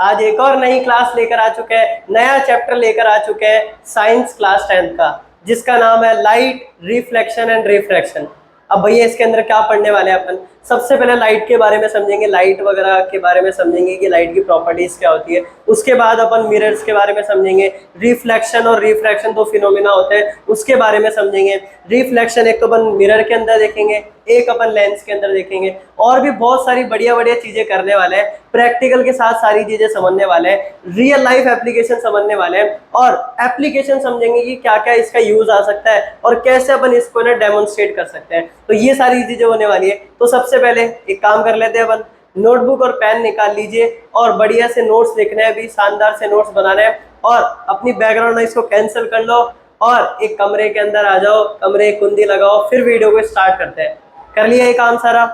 आज एक और नई क्लास लेकर आ चुके हैं, नया चैप्टर लेकर आ चुके हैं साइंस क्लास 10th का, जिसका नाम है लाइट, रिफ्लेक्शन एंड रिफ्रैक्शन। अब भैया इसके अंदर क्या पढ़ने वाले हैं अपन? सबसे पहले लाइट के बारे में समझेंगे, लाइट वगैरह के बारे में समझेंगे कि लाइट की प्रॉपर्टीज क्या होती है। उसके बाद अपन मिरर्स के बारे में समझेंगे, रिफ्लेक्शन और रिफ्रैक्शन दो फिनोमिना होते हैं उसके बारे में समझेंगे। रिफ्लेक्शन एक तो अपन मिरर के अंदर देखेंगे, एक अपन लेंस के अंदर देखेंगे, और भी बहुत सारी बढ़िया बढ़िया चीजें करने वाले हैं। प्रैक्टिकल के साथ सारी चीजें समझने वाले हैं, रियल लाइफ एप्लीकेशन समझने वाले हैं, और एप्लीकेशन समझेंगे कि क्या क्या इसका यूज आ सकता है और कैसे अपन इसको ना डेमोन्स्ट्रेट कर सकते हैं। तो ये सारी चीजें होने वाली है। तो सबसे पहले एक काम कर लेते हैं अपन, नोटबुक और पेन निकाल लीजिए और बढ़िया से नोट्स लिखने हैं, भी शानदार से नोट्स बनाने हैं, और अपनी बैकग्राउंड नॉइस को कैंसिल कर लो और एक कमरे के अंदर आ जाओ, कमरे कुंडी लगाओ, फिर वीडियो को स्टार्ट करते हैं। कर लिया ये काम सारा?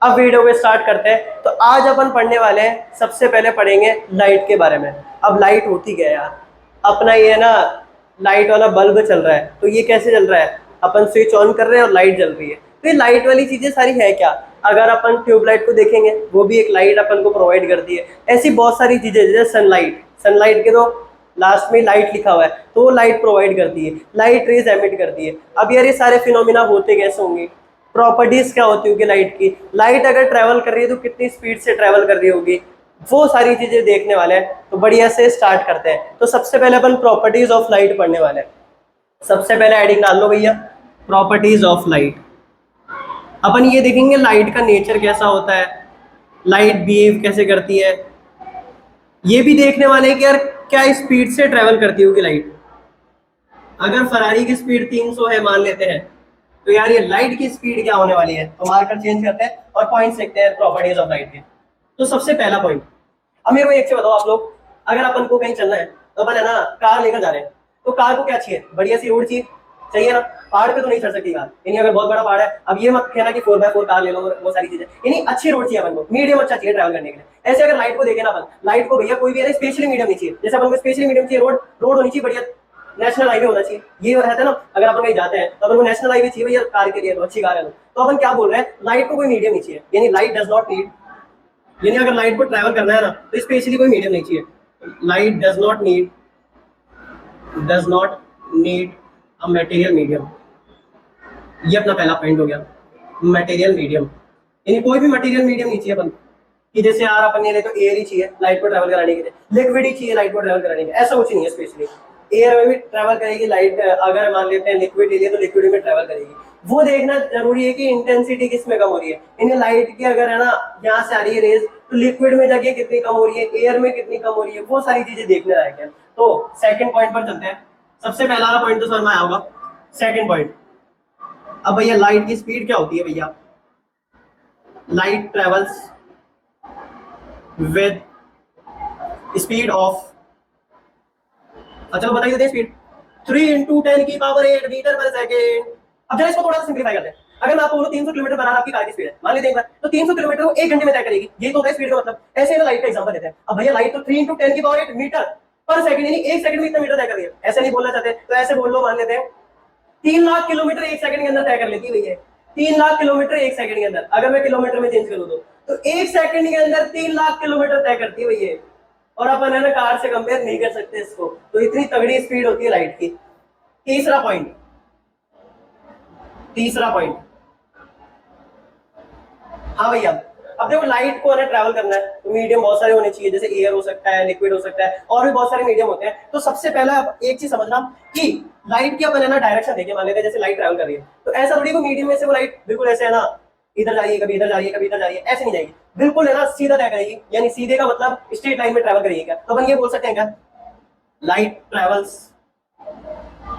अब वीडियो को स्टार्ट करते हैं। तो आज अपन पढ़ने वाले हैं, सबसे पहले पढ़ेंगे लाइट के बारे में। अब लाइट होती क्या है यार? अपना ये ना लाइट वाला बल्ब चल रहा है, तो ये कैसे चल रहा है? अपन स्विच ऑन कर रहे हैं और लाइट जल रही है। तो ये लाइट वाली चीजें सारी है क्या? अगर अपन ट्यूबलाइट को देखेंगे, वो भी एक लाइट अपन को प्रोवाइड करती है। ऐसी बहुत सारी चीजें, जैसे सनलाइट, सनलाइट के तो लास्ट में लाइट लिखा हुआ है, तो वो लाइट प्रोवाइड करती है, लाइट रेज एमिट करती है। अब यार ये सारे फिनोमिना होते कैसे होंगे? प्रॉपर्टीज क्या होती होगी लाइट की? लाइट अगर ट्रैवल कर रही है तो कितनी स्पीड से ट्रैवल कर रही होगी? वो सारी चीजें देखने वाले हैं। तो बढ़िया से स्टार्ट करते हैं। तो सबसे पहले अपन प्रॉपर्टीज ऑफ लाइट पढ़ने वाले हैं। सबसे पहले हेडिंग डाल लो भैया, प्रॉपर्टीज ऑफ लाइट। अपन ये देखेंगे लाइट का नेचर कैसा होता है, लाइट बिहेव कैसे करती है। ये भी देखने वाले हैं कि यार क्या स्पीड से ट्रैवल करती होगी लाइट। अगर फरारी की स्पीड 300 है मान लेते हैं, तो यार ये लाइट की स्पीड क्या होने वाली है? तो मार्कर चेंज करते हैं और पॉइंट्स लिखते हैं प्रॉपर्टीज ऑफ लाइट के। तो सबसे पहला पॉइंट, अब मेरे को एक से बताओ आप लोग, अगर अपन को कहीं चलना है तो अपन है ना कार लेकर जा रहे हैं, तो कार को क्या चाहिए? बढ़िया सी रोड चाहिए ना। पहाड़ पे तो नहीं चढ़ सकती कार, यानी अगर बहुत बड़ा पहाड़ है, अब ये मत कहना कि 4x4 कार ले लो, वो सारी चीजें, यानी अच्छी रोड चाहिए अपन को, मीडियम अच्छा चाहिए ट्रैवल करने के लिए। ऐसे अगर लाइट को देखे ना अपन, लाइट को भैया कोई भी है स्पेशली मीडियम नहीं चाहिए। जैसे अपन को स्पेशली मीडियम चाहिए, रोड रोड होनी चाहिए बढ़िया, नेशनल हाईवे होना चाहिए। ये रहता है ना, अगर अपन कहीं जाते हैं तो अपन को नेशनल हाईवे चाहिए भैया कार के लिए, तो अच्छी कार है। तो अपन क्या बोल रहे हैं, लाइट को कोई मीडियम नहीं चाहिए, यानी लाइट डज नॉट नीड, यानी अगर लाइट को ट्रैवल करना है ना तो स्पेशली कोई मीडियम नहीं चाहिए। Light does not need a material medium. ये अपना पहला पॉइंट हो गया, मटेरियल मीडियम, यानी कोई भी मटेरियल मीडियम नहीं चाहिए अपन कि जैसे यार अपन ने ले तो एयर ही चाहिए लाइट को ट्रैवल कराने के लिए, लिक्विड ही चाहिए लाइट को ट्रैवल कराने के लिए, ऐसा कुछ नहीं है। स्पेशली एयर में भी ट्रैवल करेगी लाइट, अगर मान लेते हैं लिक्विड एरिया तो लिक्विड में ट्रैवल करेगी। वो देखना जरूरी है कि इंटेंसिटी किस में कम हो रही है। इन्हें लाइट की अगर है ना यहाँ से आ रही है रेज, तो लिक्विड में जाके कितनी कम हो रही है, एयर में कितनी कम हो रही है, वो सारी चीजें देखने लायक है। तो सेकंड पॉइंट पर चलते हैं। सबसे पहला वाला पॉइंट तो समझ में आया होगा। सेकंड पॉइंट, अब भैया लाइट की स्पीड क्या होती है? भैया light travels with speed of, अच्छा बताइए स्पीड 3 × 10⁸ मीटर पर सेकेंड। अब जरा इसको थोड़ा सा सिंप्लीफाई करते हैं। अगर मैं आपको बोलूं 300 किलोमीटर पर आवर आपकी कार की स्पीड है, मान लीजिए एक बार, तो 300 किलोमीटर को 1 घंटे में तय करेगी। ये तो होता है स्पीड का मतलब। ऐसे ना लाइट का एग्जांपल देते हैं। अब भैया लाइट तो 3 × 10⁸ मीटर पर सेकंड, यानी 1 सेकंड में इतना मीटर तय कर रही है। ऐसे नहीं बोलना चाहते तो ऐसे बोल लो, मान लेते हैं 3 लाख किलोमीटर 1 सेकंड के अंदर तय कर लेती है भैया। 3 लाख किलोमीटर 1 सेकंड के अंदर, अगर मैं किलोमीटर में चेंज करूं तो 1 सेकंड के अंदर 3 लाख किलोमीटर तय करती है भैया। और अपन है ना कार से कंपेयर नहीं कर सकते इसको, तो इतनी तगड़ी स्पीड होती है लाइट की। तीसरा पॉइंट, हाँ भैया, अब देखो लाइट को है ना ट्रैवल करना है तो मीडियम बहुत सारे होने चाहिए, जैसे एयर हो सकता है, लिक्विड हो सकता है, और भी बहुत सारे मीडियम होते हैं। तो सबसे पहला एक चीज समझना कि लाइट की अपन है ना डायरेक्शन देखे, मान लेते हैं जैसे लाइट ट्रैवल कर रही है, तो ऐसा थोड़ी को मीडियम में से वो लाइट बिल्कुल ऐसे है ना इधर जा रही है, कभी इधर जा रही है, कभी इधर जा रही है, ऐसे नहीं जाएगी, बिल्कुल है ना सीधा तय करेगी। यानी सीधे का मतलब स्ट्रेट लाइन में ट्रैवल करेगी क्या? तो अपन ये बोल सकते हैं क्या, light travels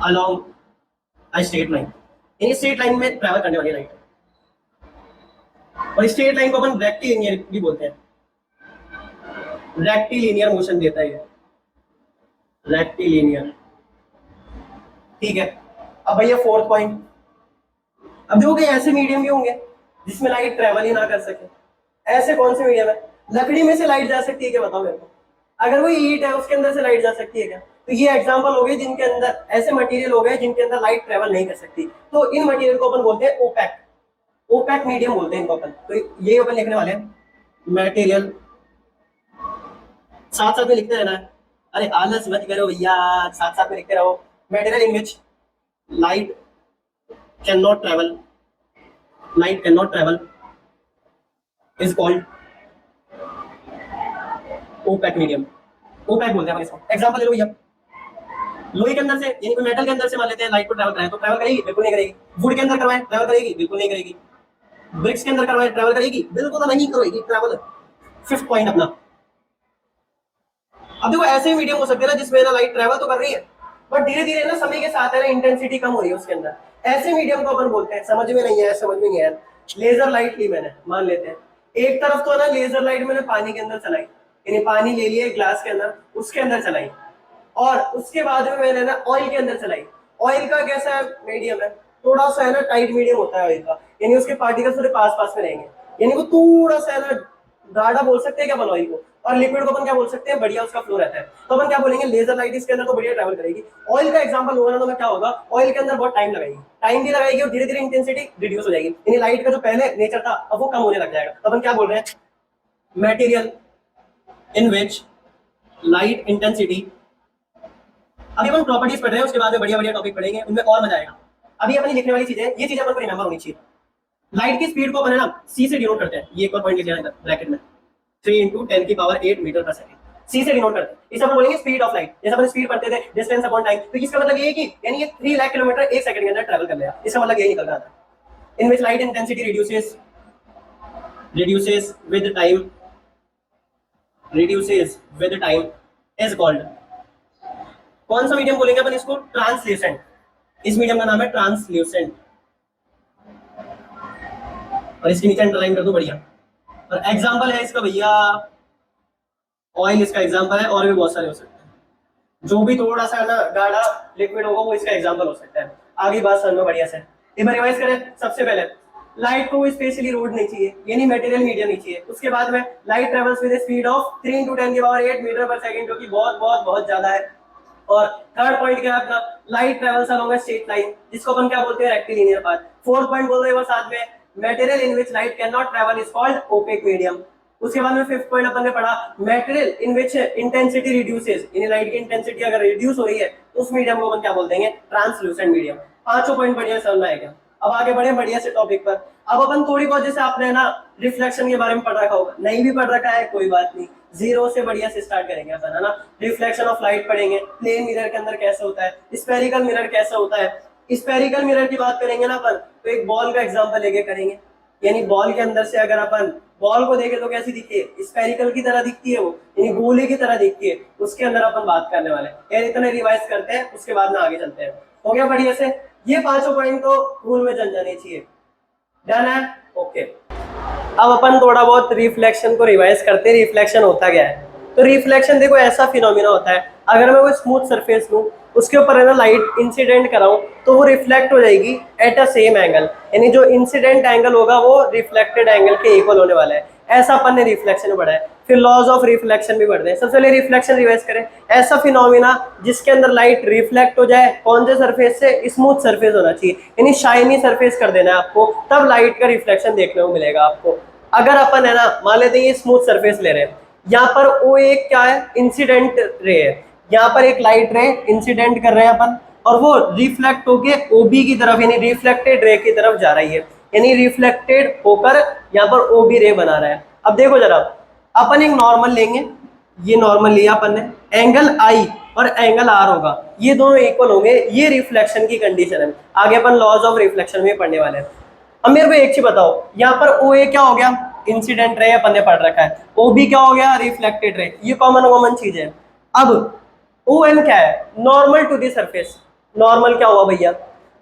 along a straight line, यानी स्ट्रेट लाइन में ट्रैवल करने वाली लाइट। और स्ट्रेट लाइन को अपन रेक्टिलिनियर भी बोलते हैं, रेक्टिलिनियर मोशन देता है ये, रेक्टिलिनियर। ठीक है। अब भैया फोर्थ पॉइंट, अब देखो कि ऐसे मीडियम भी होंगे जिसमें लाइट ट्रैवल ही ना कर सके। ऐसे कौन से मीडियम है? लकड़ी में से लाइट जा सकती है क्या? बताओ मेरे को। अगर वो ईट है उसके अंदर से लाइट जा सकती है क्या? तो ये एग्जांपल हो गए जिनके अंदर ऐसे मटेरियल हो गए जिनके अंदर लाइट ट्रैवल नहीं कर सकती। तो इन मटेरियल को अपन बोलते हैं ओपैक, ओपैक मीडियम बोलते हैं इनको अपन। तो ये अपन लिखने वाले हैं मटेरियल साथ साथ में लिखते रहना है। अरे आलस मत करो भैया, साथ साथ में लिखते रहो। Material in which light can not travel, light can not travel is called opaque medium. Opaque बोलते हैं अपन इसको। एग्जांपल ले लो भैया, लोहे के अंदर से यानी कोई मेटल के अंदर से मान लेते हैं लाइट को ट्रैवल कराएं तो ट्रैवल करेगी? बिल्कुल नहीं करेगी। वुड के अंदर करवाएं ट्रैवल करेगी? बिल्कुल नहीं करेगी। ब्रिक्स के अंदर करवाएं ट्रैवल करेगी? बिल्कुल नहीं करेगी ट्रैवल। फिफ्थ पॉइंट अपना, अब देखो ऐसे मीडियम हो सकते हैं ना जिसमें ना लाइट ट्रैवल तो कर रही है बट धीरे धीरे ना समय के साथ है ना इंटेंसिटी कम हो रही है उसके अंदर, ऐसे मीडियम को अपन बोलते हैं। समझ में नहीं है, समझ में नहीं है। लेजर लाइट ली मैंने, मान लेते हैं एक तरफ तो ना लेजर लाइट मैंने पानी के अंदर चलाई, यानी पानी ले लिया ग्लास के अंदर, उसके अंदर चलाई, और उसके बाद में मैंने ना ऑयल के अंदर चलाई। ऑयल का कैसा है मीडियम है, थोड़ा सा है ना टाइट मीडियम होता है ऑयल का, यानी उसके पार्टिकल्स थोड़े पास पास में रहेंगे, यानी वो थोड़ा सा है ना गाढ़ा बोल सकते हैं क्या अपन ऑयल को, और लिक्विड को अपन क्या बोल सकते हैं, बढ़िया उसका फ्लो रहता है। तो अपन क्या बोलेंगे, लेजर लाइट इसके अंदर तो बढ़िया ट्रैवल करेगी। ऑयल का एग्जांपल होगा ना तो मैं क्या होगा, ऑयल के अंदर बहुत टाइम लगाएगी, टाइम भी लगाएगी और धीरे धीरे इंटेंसिटी रिड्यूस हो जाएगी, यानी लाइट का जो पहले नेचर था अब वो कम होने लग जाएगा। तो अपन क्या बोल रहे हैं, material in which light intensity. अभी अपन प्रॉपर्टीज पढ़ रहे हैं, उसके बाद में बढ़िया बढ़िया टॉपिक पढ़ेंगे, उनमें और मजा आएगा। अभी अपनी लिखने वाली चीजें, ये चीजें अपन को रिमेंबर होनी चाहिए। लाइट की स्पीड को अपन है ना सी से डिनोट करते हैं, ये एक और पॉइंट लीजिए इधर ब्रैकेट में, 3 × 10⁸ मीटर पर सेकंड, सी से डिनोट करते हैं। इसे अपन बोलेंगे स्पीड ऑफ लाइट। जैसे अपन स्पीड पढ़ते थे डिस्टेंस अपॉन टाइम, तो इसका मतलब ये है कि यानी ये 3 लाख किलोमीटर एक सेकंड के अंदर ट्रैवल कर लेगा, इसका मतलब यही निकल रहा था। In which light intensity reduces with time, reduces with time is called, कौन सा मीडियम बोलेंगे अपन इसको, ट्रांसल्यूसेंट। इस मीडियम का नाम है ट्रांसल्यूसेंट, और इसके नीचे अंडरलाइन कर दो बढ़िया। और एग्जांपल है इसका भैया ऑयल, इसका एग्जांपल है, और भी बहुत सारे हो सकते हैं, जो भी थोड़ा सा ना गाढ़ा लिक्विड होगा वो इसका एग्जांपल हो सकता है। आगे बात समझ लो बढ़िया से, एक बार रिवाइज करें। सबसे पहले लाइट को स्पेशली रोड नहीं चाहिए, यानी मटेरियल मीडियम नहीं चाहिए। उसके बाद में light travels with speed of 3 × 10⁸ metre per second, जो कि बहुत बहुत बहुत ज्यादा है। और थर्ड पॉइंट क्या है अपना, light travels along a straight line, जिसको अपन क्या बोलते हैं, रेक्टिलिनियर पाथ। फोर्थ पॉइंट बोल रहे हो साथ में, material in which light can not travel is called opaque medium. उसके बाद में फिफ्थ पॉइंट अपन ने पढ़ा, material in which intensity reduces, यानी लाइट की इंटेंसिटी अगर रिड्यूस हो रही है तो उस मीडियम को अपन क्या बोलते हैं, ट्रांसल्यूसेंट मीडियम। पांचों पॉइंट बढ़िया समझ में आएगा। अब आगे बढ़े बढ़िया से टॉपिक पर। अब अपन थोड़ी बहुत, जैसे आपने ना रिफ्लेक्शन के बारे में पढ़ रखा होगा, नहीं भी पढ़ रखा है कोई बात नहीं, जीरो से बढ़िया से स्टार्ट करेंगे अपन, है ना। रिफ्लेक्शन ऑफ लाइट पढ़ेंगे, प्लेन मिरर के अंदर कैसे होता है, स्फेरिकल मिरर कैसे होता है। स्फेरिकल मिरर की बात करेंगे ना अपन, तो एक बॉल का एग्जांपल लेके करेंगे, यानी बॉल के अंदर से अगर अपन बॉल को देखें तो कैसी दिखती है, स्फेरिकल की तरह दिखती है वो, यानी गोले की तरह दिखती है। उसके अंदर अपन बात करने वाले हैं, इतने रिवाइज करते हैं, उसके बाद में आगे चलते हैं। हो गया बढ़िया से, ये पांचों पॉइंट तो रूल में चल जाने चाहिए। डन है, ओके। अब अपन थोड़ा बहुत रिफ्लेक्शन को रिवाइज करते हैं। रिफ्लेक्शन होता क्या है, तो रिफ्लेक्शन देखो ऐसा फिनोमिना होता है, अगर मैं वो स्मूथ सरफेस लूं, उसके ऊपर है ना लाइट इंसिडेंट कराऊं, तो वो रिफ्लेक्ट हो जाएगी एट अ सेम एंगल, यानी जो इंसिडेंट एंगल होगा वो रिफ्लेक्टेड एंगल के इक्वल होने वाला है। ऐसा अपन ने रिफ्लेक्शन में पढ़ा है। फिर लॉज ऑफ रिफ्लेक्शन भी पढ़ते हैं। सबसे पहले रिफ्लेक्शन रिवाइज करें, ऐसा फिनोमिना जिसके अंदर लाइट रिफ्लेक्ट हो जाए, कौन से सरफेस से, स्मूथ सरफेस होना चाहिए, यानी शाइनी सरफेस कर देना है आपको, तब लाइट का रिफ्लेक्शन देखने को मिलेगा आपको। अगर अपन है ना मान लेते हैं ये स्मूथ सरफेस ले रहे हैं, यहाँ पर ओ एक क्या है, इंसिडेंट रे है, यहाँ पर एक लाइट रे इंसिडेंट कर रहे हैं अपन, और वो रिफ्लेक्ट होके ओबी की तरफ, यानी रिफ्लेक्टेड रे की तरफ जा रही है, यानी रिफ्लेक्टेड होकर यहाँ पर ओबी रे बना रहा है। अब देखो जरा, अपन एक नॉर्मल लेंगे, ये नॉर्मल लिया अपन ने, एंगल आई और एंगल आर होगा, ये दोनों इक्वल होंगे, ये रिफ्लेक्शन की कंडीशन है। आगे अपन लॉज ऑफ रिफ्लेक्शन में पढ़ने वाले हैं। अब मेरे को एक चीज बताओ, यहाँ पर ओ ए क्या हो गया, इंसिडेंट रे अपन ने पढ़ रखा है, ओ बी क्या हो गया, रिफ्लेक्टेड रे, ये कॉमन चीज है। अब ओ एन क्या है, normal to the surface. Normal क्या हुआ भैया,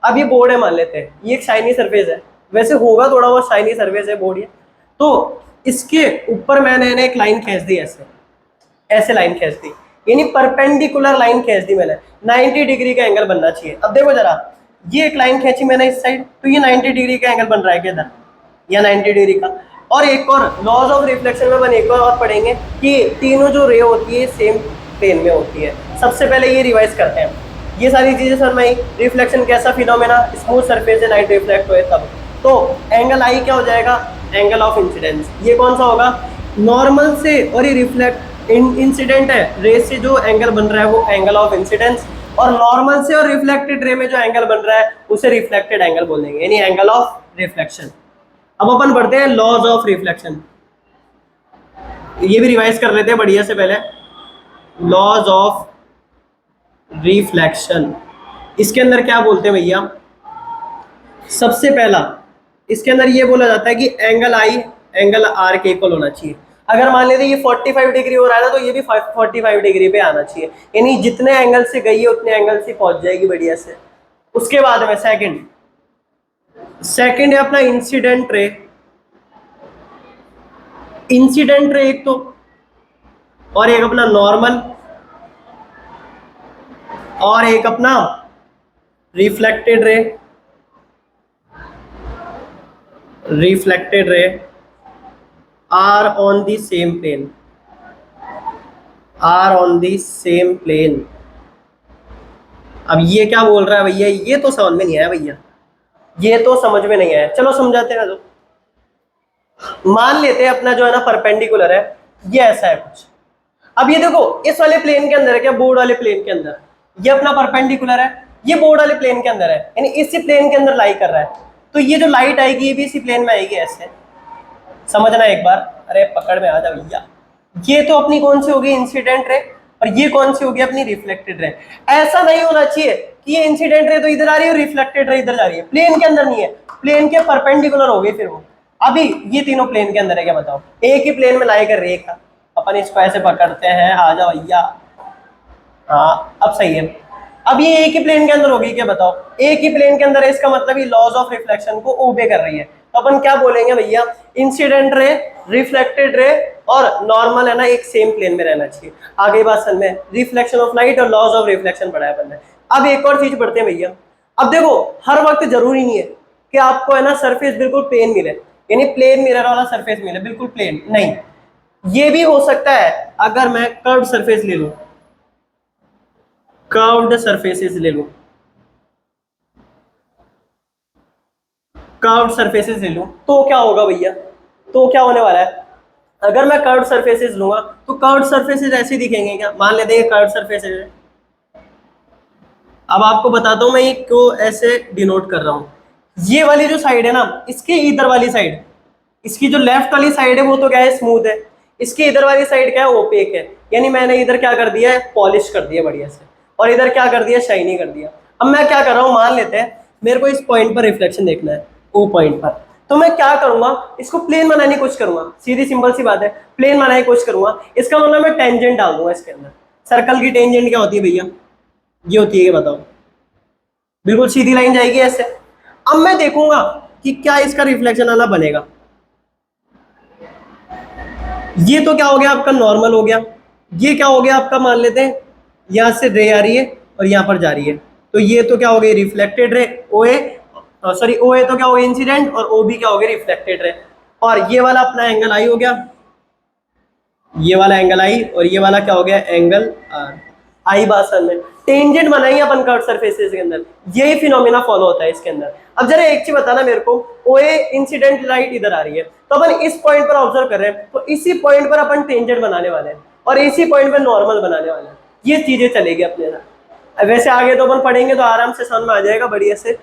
अब ये बोर्ड है मान लेते हैं, ये एक शाइनी सरफेस है, वैसे होगा थोड़ा बहुत शाइनी सरफेस है बोर्ड ये, तो इसके ऊपर मैंने एक लाइन खींच दी, ऐसे ऐसे लाइन खींच दी, यानी परपेंडिकुलर लाइन खींच दी मैंने, 90 डिग्री का एंगल बनना चाहिए। अब देखो जरा, ये एक लाइन खींची मैंने इस साइड, तो ये 90 डिग्री का एंगल बन रहा है किधर, या 90 डिग्री का। और एक और लॉज ऑफ रिफ्लेक्शन में अपन एक और पढ़ेंगे कि तीनों जो रे होती है सेम प्लेन में होती है। सबसे पहले ये रिवाइज करते हैं, ये सारी चीजें सर मैं, रिफ्लेक्शन कैसा फिनोमेना, स्मूथ सरफेस से लाइट रिफ्लेक्ट हुए तब, तो एंगल आई क्या हो जाएगा, एंगल ऑफ इंसिडेंस। ये कौन सा होगा, नॉर्मल से और ये इंसिडेंट है रे से जो एंगल बन रहा है वो एंगल ऑफ इंसिडेंस, और नॉर्मल से और रिफ्लेक्टेड रे में जो एंगल बन रहा है उसे रिफ्लेक्टेड एंगल बोल देंगे, यानी एंगल ऑफ रिफ्लेक्शन। अब अपन पढ़ते हैं लॉज ऑफ रिफ्लेक्शन, ये भी रिवाइज कर लेते हैं बढ़िया से पहले। लॉज ऑफ रिफ्लेक्शन, इसके अंदर क्या बोलते हैं भैया, सबसे पहला इसके अंदर ये बोला जाता है कि एंगल आई एंगल आर के इक्वल होना चाहिए। अगर मान लेते ये 45 डिग्री हो रहा है ना, तो ये भी 45 डिग्री पे आना चाहिए, यानी जितने एंगल से गई है उतने एंगल से पहुंच जाएगी बढ़िया से। उसके बाद में सेकंड है अपना इंसिडेंट रे। इंसिडेंट रे एक तो, और एक अपना नॉर्मल, और एक अपना reflected ray. Reflected ray are on the same plane, are on the same plane. अब ये क्या बोल रहा है भैया, ये तो समझ में नहीं आया भैया, ये तो समझ में नहीं आया। चलो समझाते हैं। तो मान लेते हैं अपना जो है ना परपेंडिकुलर है, ये ऐसा है कुछ। अब ये देखो इस वाले प्लेन के अंदर है क्या, बोर्ड वाले प्लेन के अंदर, ये अपना परपेंडिकुलर है, ये बोर्ड वाले प्लेन के अंदर है, यानी इसी प्लेन के अंदर लाई कर रहा है। तो ये जो लाइट आएगी ये भी इसी प्लेन में आएगी, ऐसे समझना एक बार। अरे पकड़ में आ जा भैया। ये तो अपनी कौन सी होगी, इंसिडेंट रे, और ये कौन सी होगी अपनी रिफ्लेक्टेड रे। ऐसा नहीं होना चाहिए कि ये इंसिडेंट रे तो इधर आ रही है और रिफ्लेक्टेड रे इधर जा रही है, प्लेन के अंदर नहीं है, प्लेन के परपेंडिकुलर हो गई फिर वो। अभी ये तीनों प्लेन के अंदर है क्या बताओ, एक ही प्लेन में लाई कर रेखा, अपन इसको ऐसे पकड़ते हैं, आ जाओ भैया। हाँ अब सही है। अब ये एक ही प्लेन के अंदर होगी क्या बताओ, एक ही प्लेन के अंदर है, इसका मतलब ये लॉज ऑफ रिफ्लेक्शन को ओबे कर रही है। तो अपन क्या बोलेंगे भैया, इंसिडेंट रे, रिफ्लेक्टेड रे और नॉर्मल है ना एक सेम प्लेन में रहना चाहिए। आगे बात सन में रिफ्लेक्शन ऑफ लाइट और लॉज ऑफ रिफ्लेक्शन पढ़ा है अपन ने। अब एक और चीज पढ़ते हैं भैया। अब देखो हर वक्त जरूरी नहीं है कि आपको है ना सरफेस बिल्कुल प्लेन मिले, यानी प्लेन मिरर वाला सरफेस मिले बिल्कुल प्लेन, नहीं। ये भी हो सकता है अगर मैं कर्व्ड सरफेस ले लूं, कर्व्ड सरफेसेस ले लूं, कर्व्ड सरफेसेस ले लूं, तो क्या होगा भैया, तो क्या होने वाला है। अगर मैं कर्व्ड सरफेसेस लूंगा तो कर्व्ड सरफेसेस ऐसे दिखेंगे क्या, मान लेते हैं कर्व्ड सरफेसेस है। अब आपको बताता हूं मैं ये क्यों ऐसे डिनोट कर रहा हूं। ये वाली जो साइड है ना, इसके इधर वाली साइड, इसकी जो लेफ्ट वाली साइड है वो तो क्या है, स्मूथ है। इसकी इधर वाली साइड क्या है, ओपेक है। यानी मैंने इधर क्या कर दिया है, पॉलिश कर दिया बढ़िया से, और इधर क्या कर दिया, शाइनी कर दिया। अब मैं क्या कर रहा हूँ, मान लेते हैं मेरे को इस पॉइंट पर रिफ्लेक्शन देखना है, ओ पॉइंट पर, तो मैं क्या करूंगा, इसको प्लेन बनाने की कोशिश करूंगा, सीधी सिंपल सी बात है, प्लेन बनाने की कोशिश करूंगा। इसका मतलब मैं टेंजेंट डाल दूंगा इसके अंदर। सर्कल की टेंजेंट क्या होती है भैया, ये होती है, बताओ, बिल्कुल सीधी लाइन जाएगी ऐसे। अब मैं देखूंगा कि क्या इसका रिफ्लेक्शन वाला बनेगा। ये तो क्या हो गया आपका, नॉर्मल हो गया। ये क्या हो गया आपका, मान लेते हैं यहां से रे आ रही है और यहां पर जा रही है, तो ये तो क्या हो गई, रिफ्लेक्टेड रे, ओ ए सॉरी, ओ ए तो क्या हो गया इंसिडेंट, और ओ बी क्या हो गया, रिफ्लेक्टेड रे। और ये वाला अपना एंगल आई हो गया, ये वाला एंगल आई, और ये वाला क्या हो गया, एंगल आर। आई बात में टेंजेंट बनाई अपन कर्व सरफेसेस के अंदर, यही फिनोमेना फॉलो होता है इसके अंदर। अब जरा एक चीज बताना मेरे को, ओए इंसिडेंट लाइट इधर आ रही है, तो अपन इस पॉइंट पर ऑब्जर्व कर रहे हैं, तो इसी पॉइंट पर अपन टेंजेंट बनाने वाले हैं और इसी पॉइंट पर नॉर्मल बनाने वाले हैं। ये चीजें चलेगी अपने साथ। वैसे आगे तो अपन पढ़ेंगे तो आराम से समझ में आ जाएगा बढ़िया से।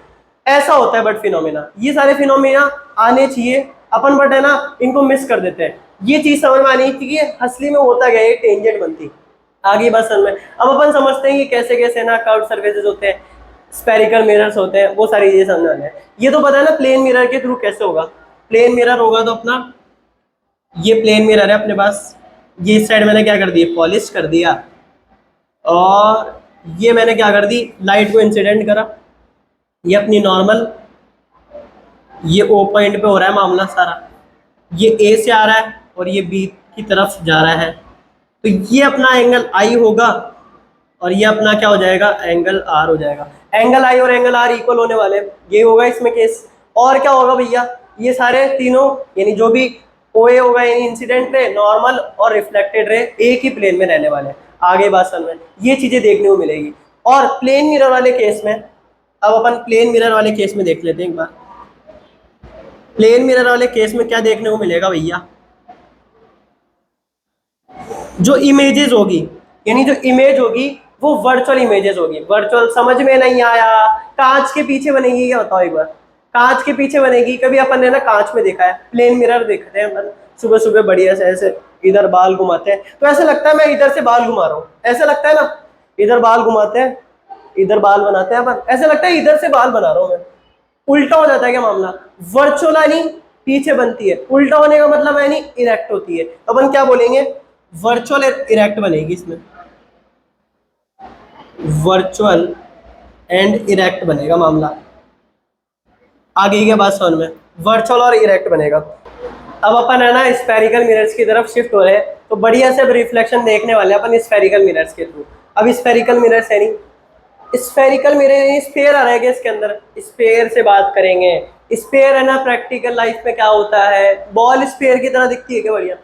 ऐसा होता है बट फिनोमेना, ये सारे फिनोमेना आने चाहिए, अपन बट है ना इनको मिस कर देते हैं। ये चीज समझ में आनी चाहिए असली में होता गया, ये टेंजेंट बनती आगे बस में। अब अपन समझते हैं कि कैसे कैसे ना कर्व सर्फेसेस होते हैं, स्पेरिकल मिरर्स होते हैं, वो सारी चीजें समझ आना है। ये तो पता है ना प्लेन मिरर के थ्रू कैसे होगा। प्लेन मिरर होगा तो अपना ये प्लेन मिरर है अपने पास, ये इस साइड मैंने क्या कर दिया, पॉलिश कर दिया, और ये मैंने क्या कर दी, लाइट को इंसिडेंट करा, ये अपनी नॉर्मल, ये ओ पॉइंट पे हो रहा है मामला सारा, ये ए से आ रहा है और ये बी की तरफ जा रहा है, तो ये अपना एंगल आई होगा और ये अपना क्या हो जाएगा, एंगल आर हो जाएगा। एंगल आई और एंगल आर इक्वल होने वाले, ये होगा इसमें केस। और क्या होगा भैया, ये सारे तीनों यानी जो भी ओ ए होगा, यानी इंसिडेंट रे, नॉर्मल और रिफ्लेक्टेड रे एक ही प्लेन में रहने वाले। आगे बात समझ में, ये चीजें देखने को मिलेगी। और प्लेन मिरर वाले केस में, अब अपन प्लेन मिरर वाले केस में देख लेते हैं एक बार। प्लेन मिरर वाले केस में क्या देखने को मिलेगा भैया, जो इमेजेस होगी, यानी जो इमेज होगी वो वर्चुअल इमेजेस होगी। वर्चुअल समझ में नहीं आया? कांच के पीछे बनेगी, क्या बताओ एक बार। कांच के पीछे बनेगी। कभी अपन ने ना कांच में देखा है, प्लेन मिरर देखते हैं अपन सुबह सुबह बढ़िया से ऐसे इधर बाल घुमाते हैं तो ऐसा लगता है मैं इधर से बाल घुमा रहा हूँ, ऐसा लगता है ना। इधर बाल घुमाते हैं, इधर बाल बनाते हैं अपन, ऐसा लगता है इधर से बाल बना रहा हूँ मैं। उल्टा हो जाता है क्या मामला? वर्चुअल यानी पीछे बनती है, उल्टा होने का मतलब है नहीं इरेक्ट होती है। तो अपन क्या बोलेंगे? वर्चुअल इरेक्ट बनेगी इसमें, वर्चुअल एंड इरेक्ट बनेगा मामला। आगे की बात समझ में, वर्चुअल और इरेक्ट बनेगा। अब अपन है ना स्फेरिकल मिरर्स की तरफ शिफ्ट हो रहे हैं, तो बढ़िया से अब रिफ्लेक्शन देखने वाले हैं अपन स्फेरिकल मिरर्स के थ्रू। अब स्फेरिकल मिरर्स है नहीं, स्फेरिकल मिरर स्फेयर आ रहेगा इसके अंदर, स्फेयर से बात करेंगे। स्फेयर है ना प्रैक्टिकल लाइफ में क्या होता है, बॉल स्फेयर की तरह दिखती है क्या? बढ़िया,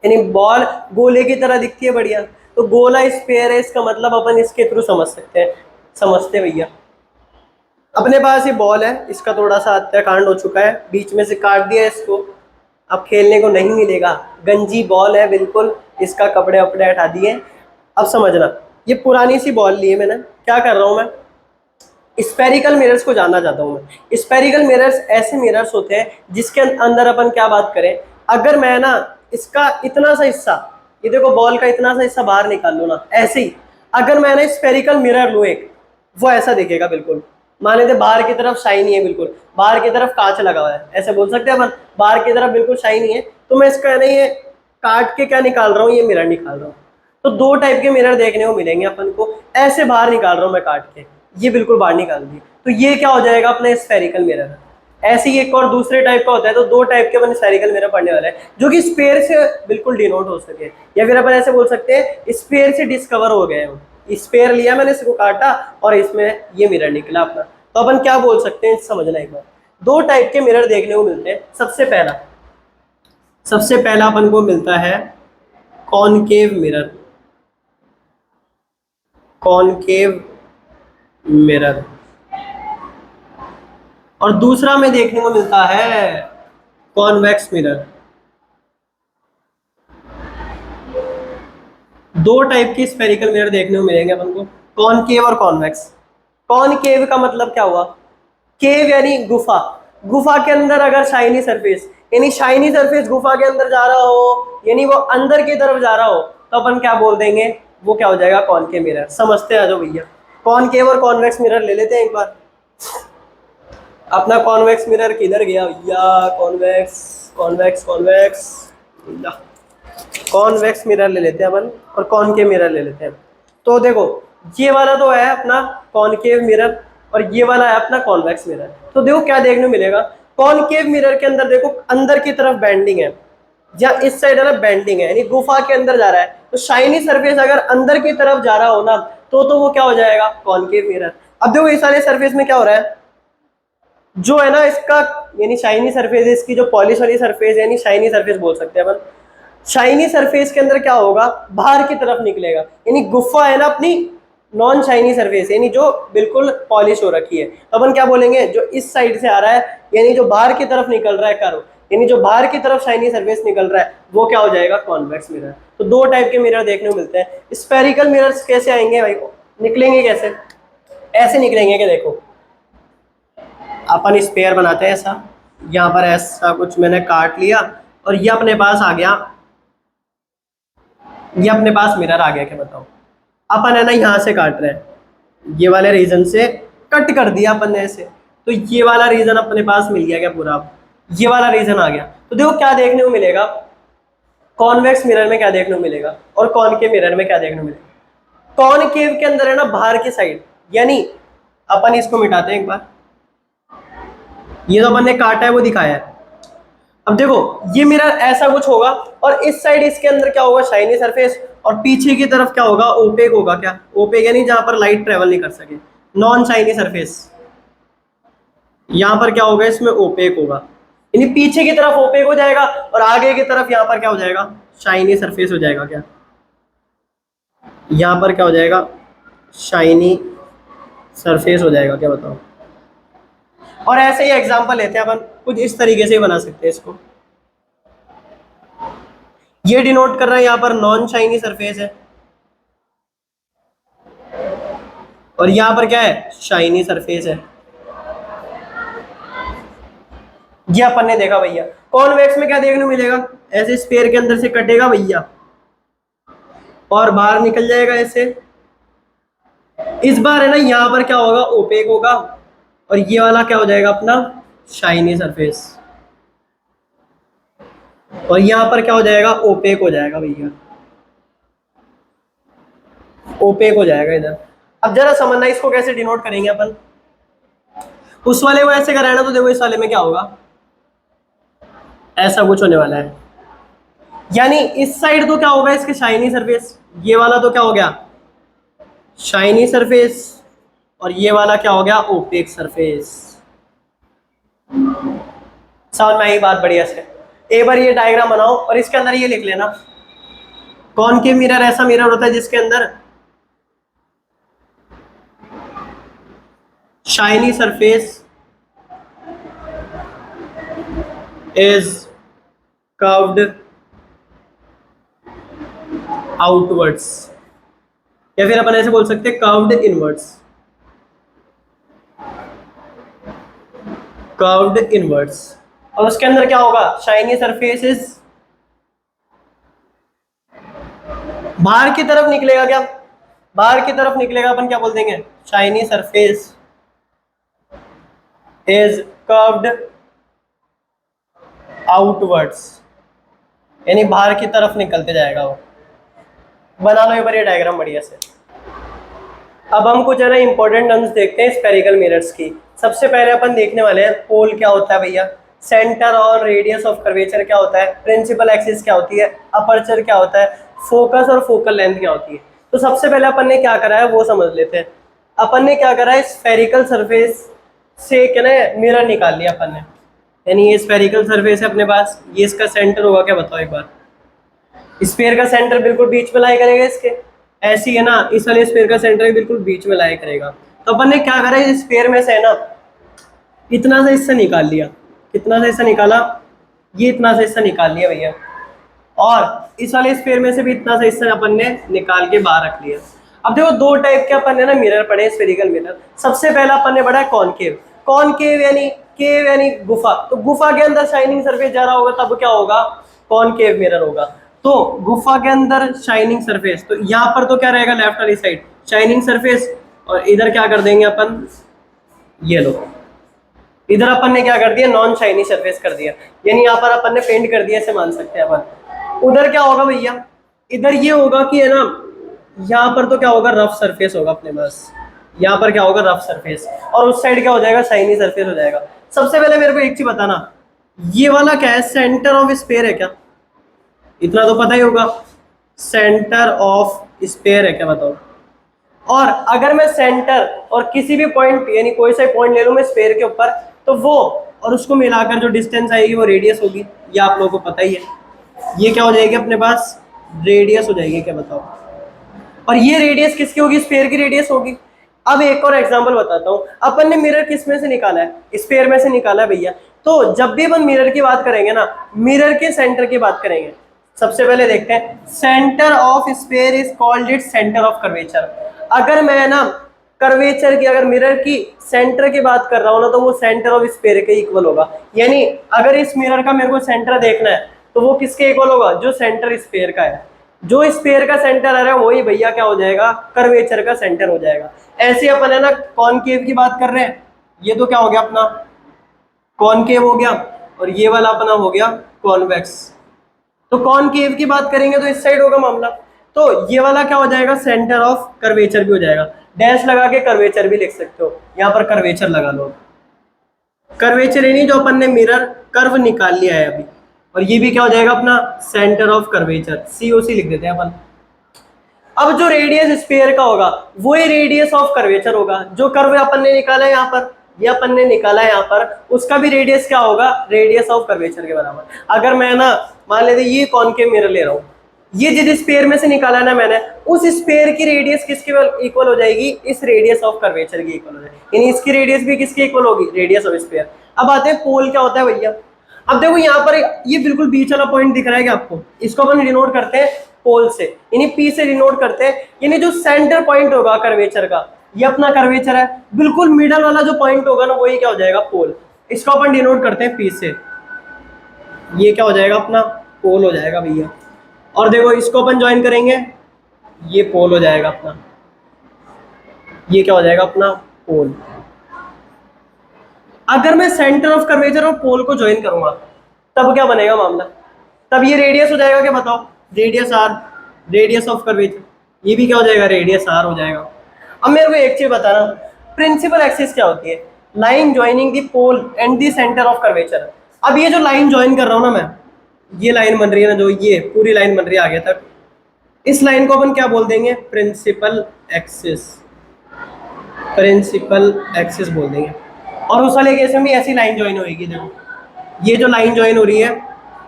यानी बॉल गोले की तरह दिखती है, बढ़िया। तो गोला स्फेयर है, इसका मतलब अपन इसके थ्रू समझ सकते हैं। समझते भैया? अपने पास ये बॉल है, इसका थोड़ा सा हत्याकांड हो चुका है, बीच में से काट दिया इसको, अब खेलने को नहीं मिलेगा। गंजी बॉल है बिल्कुल, इसका कपड़े वपड़े हटा दिए। अब समझना, ये पुरानी सी बॉल ली है मैंने, क्या कर रहा हूँ मैं? स्पेरिकल मिरर्स को जानना चाहता हूँ मैं। स्पेरिकल मिरर्स ऐसे मिरर्स होते हैं जिसके अंदर अपन क्या बात करें, अगर मैं ना इसका इतना सा हिस्सा, ये देखो बॉल का इतना सा हिस्सा बाहर निकाल लूँ ना, ऐसे ही अगर मैं ना स्पेरिकल मिरर लूँ एक, वो ऐसा दिखेगा बिल्कुल। मान लेते बाहर की तरफ शाइनी है बिल्कुल, बाहर की तरफ कांच लगा हुआ है, ऐसे बोल सकते हैं अपन, बाहर की तरफ बिल्कुल शाइनी है, तो मैं इसका नहीं ये काट के क्या निकाल रहा हूँ, ये मिरर निकाल रहा हूँ। तो दो टाइप के मिरर देखने को मिलेंगे अपन को। ऐसे बाहर निकाल रहा हूँ मैं काट के, ये बिल्कुल बाहर निकाल दी, तो ये क्या हो जाएगा अपने स्फेरिकल मिरर। ऐसे ही एक और दूसरे टाइप का होता है, तो दो टाइप के अपन स्फेरिकल मिरर पढ़ने वाले हैं जो कि स्पेयर से बिल्कुल डिनोट हो सके, या फिर अपन ऐसे बोल सकते हैं स्पेयर से डिस्कवर हो गए हो। स्पेयर लिया मैंने, इसको काटा और इसमें ये मिरर निकला अपना। तो अपन क्या बोल सकते हैं समझना एक बार। दो टाइप के मिरर देखने को मिलते हैं। सबसे पहला अपन को मिलता है कॉनकेव मिरर, कॉनकेव मिरर। और दूसरा में देखने को मिलता है कॉन्वेक्स मिरर। दो टाइप की स्फेरिकल मिरर देखने को मिलेंगे अपन को, कॉनकेव और कॉन्वेक्स। कॉनकेव का मतलब क्या हुआ? केव यानी गुफा, गुफा के अंदर अगर शाइनी सरफेस, यानी शाइनी सरफेस गुफा के अंदर जा रहा हो, यानी वो अंदर की तरफ जा रहा हो, तो अपन क्या बोल देंगे, वो क्या हो जाएगा? Concave mirror. समझते हैं जो भैया, कॉनकेव और कॉन्वेक्स मिरर ले लेते हैं एक बार। अपना कॉन्वेक्स मिरर किधर गया भैया? Convex convex convex convex mirror ले लेते हैं अपन, और कॉनकेव मिरर ले लेते हैं। तो देखो, ये वाला तो है अपना कॉनकेव मिरर, और ये वाला है अपना कॉन्वेक्स मिरर। तो देखो क्या देखने को मिलेगा, कॉनकेव मिरर के अंदर देखो अंदर की तरफ बेंडिंग है, या इस साइड है ना बेंडिंग है, यानी गुफा के अंदर जा रहा है। तो शाइनी सरफेस अगर अंदर की तरफ जा रहा हो ना, तो वो क्या हो जाएगा? Concave mirror. अब देखो इस वाले सरफेस में क्या हो रहा है, जो है ना इसका, यानी शाइनी सरफेस, इसकी जो पॉलिश वाली सरफेस है, यानी शाइनी सरफेस बोल सकते हैं अपन। शाइनी सरफेस के अंदर क्या होगा? बाहर की तरफ निकलेगा, यानी गुफा है ना अपनी नॉन शाइनी सरफेस, यानी जो बिल्कुल पॉलिश हो रखी है, तो अपन क्या बोलेंगे? जो इस साइड से आ रहा है, यानी जो बाहर की तरफ निकल रहा है कर्व, यानी जो बाहर की तरफ शाइनी सरफेस निकल रहा है, वो क्या हो जाएगा? Convex mirror. तो दो टाइप के मिरर देखने को मिलते हैं। स्फेरिकल मिरर्स कैसे आएंगे भाई, निकलेंगे कैसे? ऐसे निकलेंगे कि देखो अपन स्पेयर बनाते हैं ऐसा, यहाँ पर ऐसा कुछ मैंने काट लिया, और ये अपने पास आ गया, ये अपने पास मिरर आ गया, क्या बताओ? अपन है ना यहाँ से काट रहे हैं, ये वाले रीजन से कट कर दिया अपन ने ऐसे, तो ये वाला रीजन अपने पास मिल गया क्या पूरा? ये वाला रीजन आ गया। तो देखो क्या देखने को मिलेगा, कॉन्वेक्स मिरर में क्या देखने को मिलेगा, और कॉनकेव मिरर में क्या देखने को मिलेगा। कॉनकेव के अंदर है ना बाहर की साइड, यानी अपन इसको मिटाते हैं एक बार, ये जो अपन ने काटा है वो दिखाया है। अब देखो ये मिरर ऐसा कुछ होगा, और इस साइड इसके अंदर क्या होगा? शाइनी सरफेस, और पीछे की तरफ क्या होगा? ओपेक होगा। क्या ओपेक? यानी जहां पर लाइट ट्रेवल नहीं कर सके, नॉन शाइनी सरफेस। यहाँ पर क्या होगा? इसमें ओपेक होगा, यानी पीछे की तरफ ओपेक हो जाएगा, और आगे की तरफ यहाँ पर क्या हो जाएगा? शाइनी सरफेस हो जाएगा। क्या यहाँ पर क्या हो जाएगा? शाइनी सरफेस हो जाएगा। क्या बताओ? और ऐसे ही एग्जांपल लेते हैं अपन, कुछ इस तरीके से ही बना सकते हैं इसको। ये डिनोट कर रहा है यहाँ पर नॉन शाइनी सरफेस है, और यहाँ पर क्या है, शाइनी सरफेस है। ये अपन ने देखा भैया। कॉन्वेक्स में क्या देखने को मिलेगा, ऐसे स्फीयर के अंदर से कटेगा भैया और बाहर निकल जाएगा ऐसे। इस बार है ना यहाँ पर क्या होगा, ओपेक होगा, और ये वाला क्या हो जाएगा अपना, शाइनी सरफेस, और यहाँ पर क्या हो जाएगा, ओपेक हो जाएगा भैया, ओपेक हो जाएगा इधर। अब जरा समझना इसको कैसे डिनोट करेंगे अपन। उस वाले को ऐसे कराना तो देखो इस वाले में क्या होगा, ऐसा कुछ होने वाला है। यानी इस साइड तो क्या होगा इसके शाइनी सरफेस, ये वाला तो क्या हो गया शाइनी सरफेस, और ये वाला क्या हो गया ओपेक सरफेस। समझ में आई बात बढ़िया से। एक बार ये डायग्राम बनाओ और इसके अंदर ये लिख लेना, कॉनकेव मिरर ऐसा मिरर होता है जिसके अंदर shiny surface is curved outwards, या फिर अपन ऐसे बोल सकते हैं कर्व्ड इनवर्ड्स, कर्व्ड इनवर्ड्स। और उसके अंदर क्या होगा, शाइनी सरफेस इज बाहर की तरफ निकलेगा, क्या बाहर की तरफ निकलेगा, अपन क्या बोल देंगे, shiny surface is curved outwards, यानी बाहर की तरफ निकलते जाएगा वो। बना लो एक बार ये डायग्राम बढ़िया से। अब हम कुछ है ना इंपॉर्टेंट टर्म्स देखते हैं स्फेरिकल मिरर्स की। सबसे पहले अपन देखने वाले हैं पोल क्या होता है भैया, सेंटर और रेडियस ऑफ कर्वेचर क्या होता है, प्रिंसिपल एक्सिस क्या होती है, अपर्चर क्या होता है, फोकस और फोकल लेंथ क्या होती है। तो सबसे पहले अपन ने क्या करा है वो समझ लेते हैं। अपन ने क्या करा है, स्फेरिकल सरफेस से क्या ना मिरर निकाल लिया अपन ने, यानी ये स्फेरिकल सरफेस है अपने पास, ये इसका सेंटर होगा क्या बताओ एक बार। स्फीयर का सेंटर बिल्कुल बीच में लाई करेगा इसके, ऐसी है ना, इस वाले स्फीयर का सेंटर बिल्कुल बीच में लाई करेगा। तो अपन ने क्या करा, इस स्फीयर में से है ना इतना सा हिस्सा निकाल लिया, कितना सा हिस्सा निकाला, ये इतना सा हिस्सा निकाल लिया भैया, और इस वाले स्फीयर में से भी इतना सा हिस्सा अपन ने निकाल के बाहर रख लिया। अब देखो दो टाइप के अपन ने ना मिरर पढ़े, स्फेरिकल मिरर। सबसे पहला अपन ने पढ़ा है कॉनकेव। कॉनकेव यानी केव यानी गुफा, तो गुफा के अंदर शाइनिंग सरफेस जा रहा होगा तब क्या होगा, कॉनकेव मिरर होगा। तो गुफा के अंदर शाइनिंग सरफेस, तो यहाँ पर तो क्या रहेगा, लेफ्ट वाली साइड शाइनिंग सरफेस, और इधर क्या कर देंगे अपन, ये लो, इधर अपन ने क्या कर दिया, नॉन शाइनी सरफेस कर दिया, यानी यहाँ पर अपन ने पेंट कर दिया, ऐसे मान सकते हैं अपन। उधर क्या होगा भैया, इधर ये होगा कि है ना, यहाँ पर तो क्या होगा, रफ सरफेस होगा अपने पास, यहाँ पर क्या होगा, रफ सरफेस, और उस साइड क्या हो जाएगा, शाइनी सरफेस हो जाएगा। सबसे पहले मेरे को एक चीज बताना, ये वाला क्या है, सेंटर ऑफ स्फीयर है क्या, इतना तो पता ही होगा, सेंटर ऑफ स्फीयर है क्या बताओ। और अगर मैं सेंटर और किसी भी पॉइंट यानी कोई सा पॉइंट ले लूं मैं स्फीयर के ऊपर, तो वो और उसको मिलाकर जो डिस्टेंस आएगी वो रेडियस होगी, ये आप लोगों को पता ही है। ये क्या हो जाएगी अपने पास, रेडियस हो जाएगी क्या बताओ। और ये रेडियस किसकी होगी, स्फीयर की रेडियस होगी। अब एक और एग्जांपल बताता हूँ, अपन ने मिरर किस में से निकाला है, स्फीयर में से निकाला है भैया। तो जब भी अपन मिरर की बात करेंगे ना, मिरर के सेंटर की बात करेंगे। सबसे पहले देखते हैं, centre of sphere is called it centre of curvature. अगर मैं ना कर्वेचर की, अगर मिरर की सेंटर की बात कर रहा हूँ ना, तो वो सेंटर ऑफ स्फीयर के इक्वल होगा। यानी अगर इस मिरर का मेरे को सेंटर देखना है तो वो किसके इक्वल होगा, जो सेंटर स्फीयर का है। जो स्फीयर का सेंटर आ रहा है वही भैया क्या हो जाएगा, कर्वेचर का सेंटर हो जाएगा। ऐसे अपन है ना कॉनकेव की बात कर रहे हैं, ये तो क्या हो गया अपना कॉनकेव हो गया, और ये वाला अपना हो गया कॉन्वेक्स। तो कॉनकेव की बात करेंगे तो इस साइड होगा मामला, तो ये वाला क्या हो जाएगा, सेंटर ऑफ कर्वेचर भी हो जाएगा। डैश लगा के कर्वेचर भी लिख सकते हो, यहाँ पर कर्वेचर लगा लो। कर्वेचर यानी जो अपन ने मिरर कर्व निकाल लिया है अभी, और ये भी क्या हो जाएगा अपना सेंटर ऑफ कर्वेचर, सीओसी लिख देते हैं अपन। अब जो रेडियस स्फीयर का होगा वही रेडियस ऑफ कर्वेचर होगा। जो कर्व अपन ने निकाला है यहाँ पर, ये अपन ने निकाला है यहाँ पर, उसका भी रेडियस क्या होगा, रेडियस ऑफ कर्वेचर के बराबर। अगर मैं ना मान लेते ये कॉनकेव मिरर ले रहा हूँ, ये जिस स्फीयर में से निकाला ना मैंने, उस स्फीयर की रेडियस किसके इक्वल हो जाएगी, इस रेडियस ऑफ कर्वेचर की इक्वल हो जाएगी। यानी इसकी रेडियस भी किसके इक्वल होगी, रेडियस ऑफ स्फीयर। अब आते हैं पोल क्या होता है भैया। अब देखो यहाँ पर ये बिल्कुल बीच वाला पॉइंट दिख रहा है क्या आपको, इसको अपन डिनोट करते हैं पोल से, यानी पी से डिनोट करते हैं, यानी जो सेंटर पॉइंट होगा कर्वेचर का, ये अपना कर्वेचर है, बिल्कुल मिडल वाला जो पॉइंट होगा ना वही क्या हो जाएगा, पोल। इसको अपन डिनोट करते हैं पी से, ये क्या हो जाएगा अपना पोल हो जाएगा भैया। और देखो इसको अपन ज्वाइन करेंगे, ये पोल हो जाएगा अपना, ये क्या हो जाएगा अपना पोल। अगर मैं सेंटर ऑफ कर्वेचर और पोल को ज्वाइन करूंगा तब क्या बनेगा मामला, तब ये रेडियस हो जाएगा क्या बताओ, radius R, radius of curvature, ये भी क्या हो जाएगा, रेडियस आर हो जाएगा। अब मेरे को एक चीज बताना, प्रिंसिपल एक्सिस क्या होती है, line joining the pole and the centre of curvature. अब ये जो लाइन ज्वाइन कर रहा हूं ना मैं, ये लाइन बन रही है ना, जो ये पूरी लाइन बन रही है आगे तक, इस लाइन को अपन क्या बोल देंगे, प्रिंसिपल एक्सिस, प्रिंसिपल एक्सिस बोल देंगे। और उस वाले केस में भी ऐसी लाइन ज्वाइन होगी, देखो ये जो लाइन ज्वाइन हो रही है,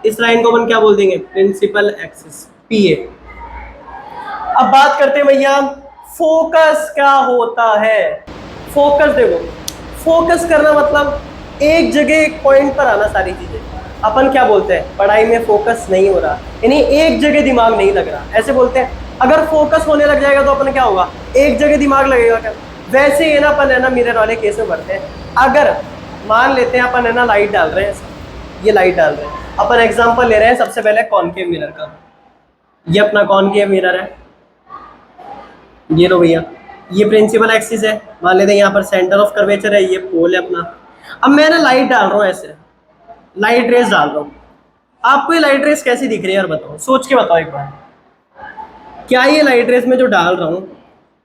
इस लाइन को अपन क्या बोल देंगे, प्रिंसिपल एक्सिस, पीए। अब बात करते हैं भैया फोकस क्या होता है। फोकस देखो, फोकस करना मतलब एक जगह एक पॉइंट पर आना, सारी चीजें अपन क्या बोलते हैं, पढ़ाई में फोकस नहीं हो रहा, यानी एक जगह दिमाग नहीं लग रहा, ऐसे बोलते हैं। अगर फोकस होने लग जाएगा तो अपन क्या होगा, एक जगह दिमाग लगेगा क्या। वैसे ही ना अपन है ना मिरर वाले केस में पढ़ते हैं, अगर मान लेते हैं अपन है ना लाइट डाल रहे हैं, ये लाइट डाल रहे हैं, अपन एग्जांपल ले रहे हैं सबसे पहले कॉनकेव मिरर का, ये अपना कॉनकेव मिरर है, ये लो भैया, ये प्रिंसिपल एक्सिस है, मान लेते हैं यहाँ पर सेंटर ऑफ कर्वेचर है, ये पोल है अपना। अब मैं ना लाइट डाल रहा हूँ, ऐसे लाइट रेस डाल रहा हूँ, आपको ये लाइट रेस कैसी दिख रही है यार बताओ, सोच के बताओ एक बार। क्या ये लाइट रेस में जो डाल रहा हूँ,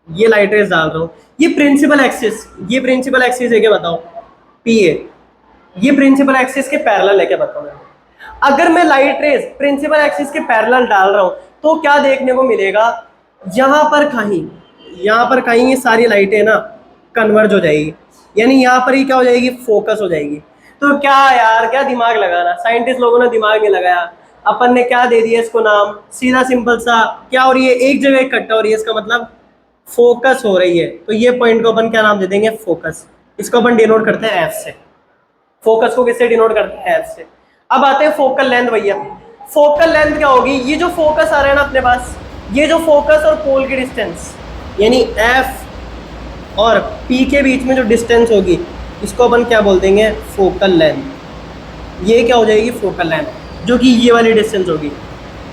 ये लाइट रेस डाल रहा हूँ, ये प्रिंसिपल एक्सिस, ये प्रिंसिपल एक्सिस है क्या बताओ, पी ए, ये प्रिंसिपल एक्सिस के पैरेलल है क्या बताओ। अगर मैं लाइट रेस प्रिंसिपल एक्सिस के पैरेलल डाल रहा हूँ तो क्या देखने को मिलेगा, यहाँ पर कहीं ये सारी लाइटें ना कन्वर्ज हो जाएगी, यानी यहाँ पर ही क्या हो जाएगी, फोकस हो जाएगी। तो क्या यार, क्या दिमाग लगाना, साइंटिस्ट लोगों ने दिमाग नहीं लगाया, अपन ने क्या दे दिया इसको नाम, सीधा सिंपल सा क्या हो रही है, एक जगह इकट्ठा हो रही है, इसका मतलब फोकस हो रही है। तो ये पॉइंट को अपन क्या नाम दे देंगे, फोकस। इसको अपन डिनोट करते हैं एफ से, फोकस को किससे डिनोट करते हैं, एफ से। अब आते हैं फोकल लेंथ भैया, फोकल लेंथ क्या होगी, ये जो फोकस आ रहा है ना अपने पास, ये जो फोकस और पोल की डिस्टेंस, यानी एफ और पी के बीच में जो डिस्टेंस होगी, इसको अपन क्या बोल देंगे, फोकल लेंथ। ये क्या हो जाएगी, फोकल लेंथ, जो कि ये वाली डिस्टेंस होगी,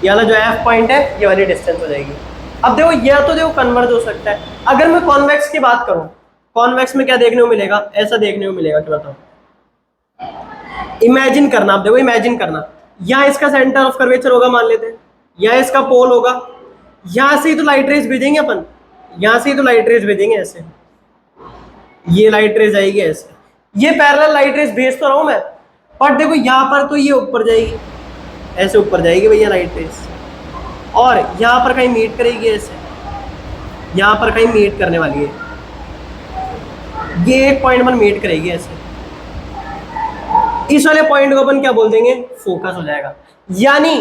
ये वाला जो एफ पॉइंट है, ये वाली डिस्टेंस हो जाएगी। अब देखो यह तो देखो कन्वर्ज हो सकता है। अगर मैं कॉन्वेक्स की बात करूं, कॉन्वेक्स में क्या देखने को मिलेगा, ऐसा देखने को मिलेगा, क्या बताओ, इमेजिन करना, आप देखो इमेजिन करना, यहाँ इसका सेंटर ऑफ कर्वेचर होगा मान लेते हैं, यहाँ इसका पोल होगा, यहाँ से ही तो लाइट रेस भेजेंगे अपन, यहाँ से ही तो लाइट रेस भेजेंगे ऐसे, ये लाइट रेस आएगी ऐसे, ये पैरेलल लाइट रेस भेज तो रहा हूं मैं, पर देखो यहाँ पर तो ये ऊपर जाएगी, ऐसे ऊपर जाएगी भैया लाइट रेस, और यहाँ पर कहीं मीट करेगी ऐसे, यहाँ पर कहीं मीट करने वाली है, ये एक पॉइंट पर मीट करेगी ऐसे, इस वाले पॉइंट को अपन क्या बोल देंगे, फोकस हो जाएगा। यानी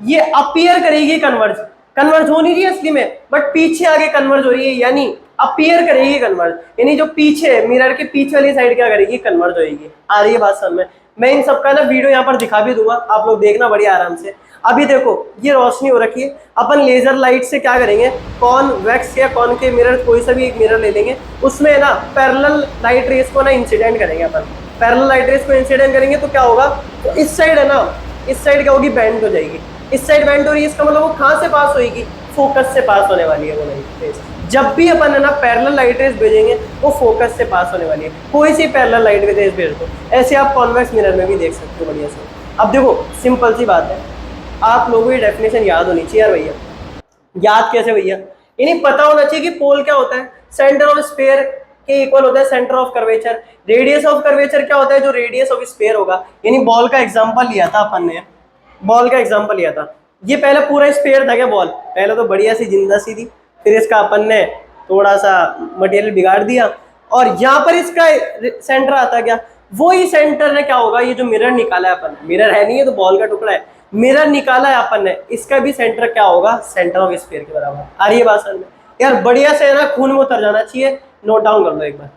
ये अपीयर करेगी कन्वर्ज, कन्वर्ज हो नहीं रही है असली में, बट पीछे आगे कन्वर्ज हो रही है, यानी अपीयर करेगी कन्वर्ज, यानी जो पीछे मिरर के पीछे वाली साइड क्या करेगी, कन्वर्ज होगी। आ रही है बात समझ में। मैं इन सबका ना वीडियो यहाँ पर दिखा भी दूंगा, आप लोग देखना बढ़िया आराम से। अभी देखो ये रोशनी हो रखी है, अपन लेजर लाइट से क्या करेंगे, कॉन्वेक्स या कॉनकेव मिरर कोई सा भी एक मिरर ले लेंगे, उसमें ना पैरेलल लाइट रेस को ना इंसिडेंट करेंगे अपन, पैरेलल लाइट रेस को इंसिडेंट करेंगे तो क्या होगा, तो इस साइड है ना, इस साइड क्या होगी, बैंड हो जाएगी, इस साइड बैंड हो रही है, इसका मतलब वो कहाँ से पास होगी, फोकस से पास होने वाली है वो लाइट रेस। जब भी अपन है ना पैरेलल लाइट रेस भेजेंगे वो फोकस से पास होने वाली है, कोई सी पैरेलल लाइट रेस भेज दो। ऐसे आप कॉन्वेक्स मिरर में भी देख सकते हो बढ़िया से। अब देखो सिंपल सी बात है, आप लोगों की डेफिनेशन याद होनी चाहिए यार भैया। याद कैसे भैया, इन्हें पता होना चाहिए कि पोल क्या होता है, सेंटर ऑफ स्फीयर के इक्वल होता है centre of curvature. Radius of curvature क्या होता है, जो रेडियस ऑफ स्फीयर होगा। यानी बॉल का एग्जांपल लिया था अपन ने, बॉल का एग्जांपल लिया था, ये पहले पूरा स्फीयर था क्या बॉल, पहले तो बढ़िया सी जिंदा सी थी, फिर इसका अपन ने थोड़ा सा मटेरियल बिगाड़ दिया, और यहाँ पर इसका सेंटर आता क्या, वो ही सेंटर है क्या होगा, ये जो मिरर निकाला है अपन, मिरर है नहीं है तो बॉल का टुकड़ा है, मिरर निकाला है अपन ने, इसका भी सेंटर क्या होगा, सेंटर ऑफ स्फीयर के बराबर। आ रही है बात समझ में यार, बढ़िया से है ना, खून में उतर जाना चाहिए, नोट डाउन कर लो एक बार।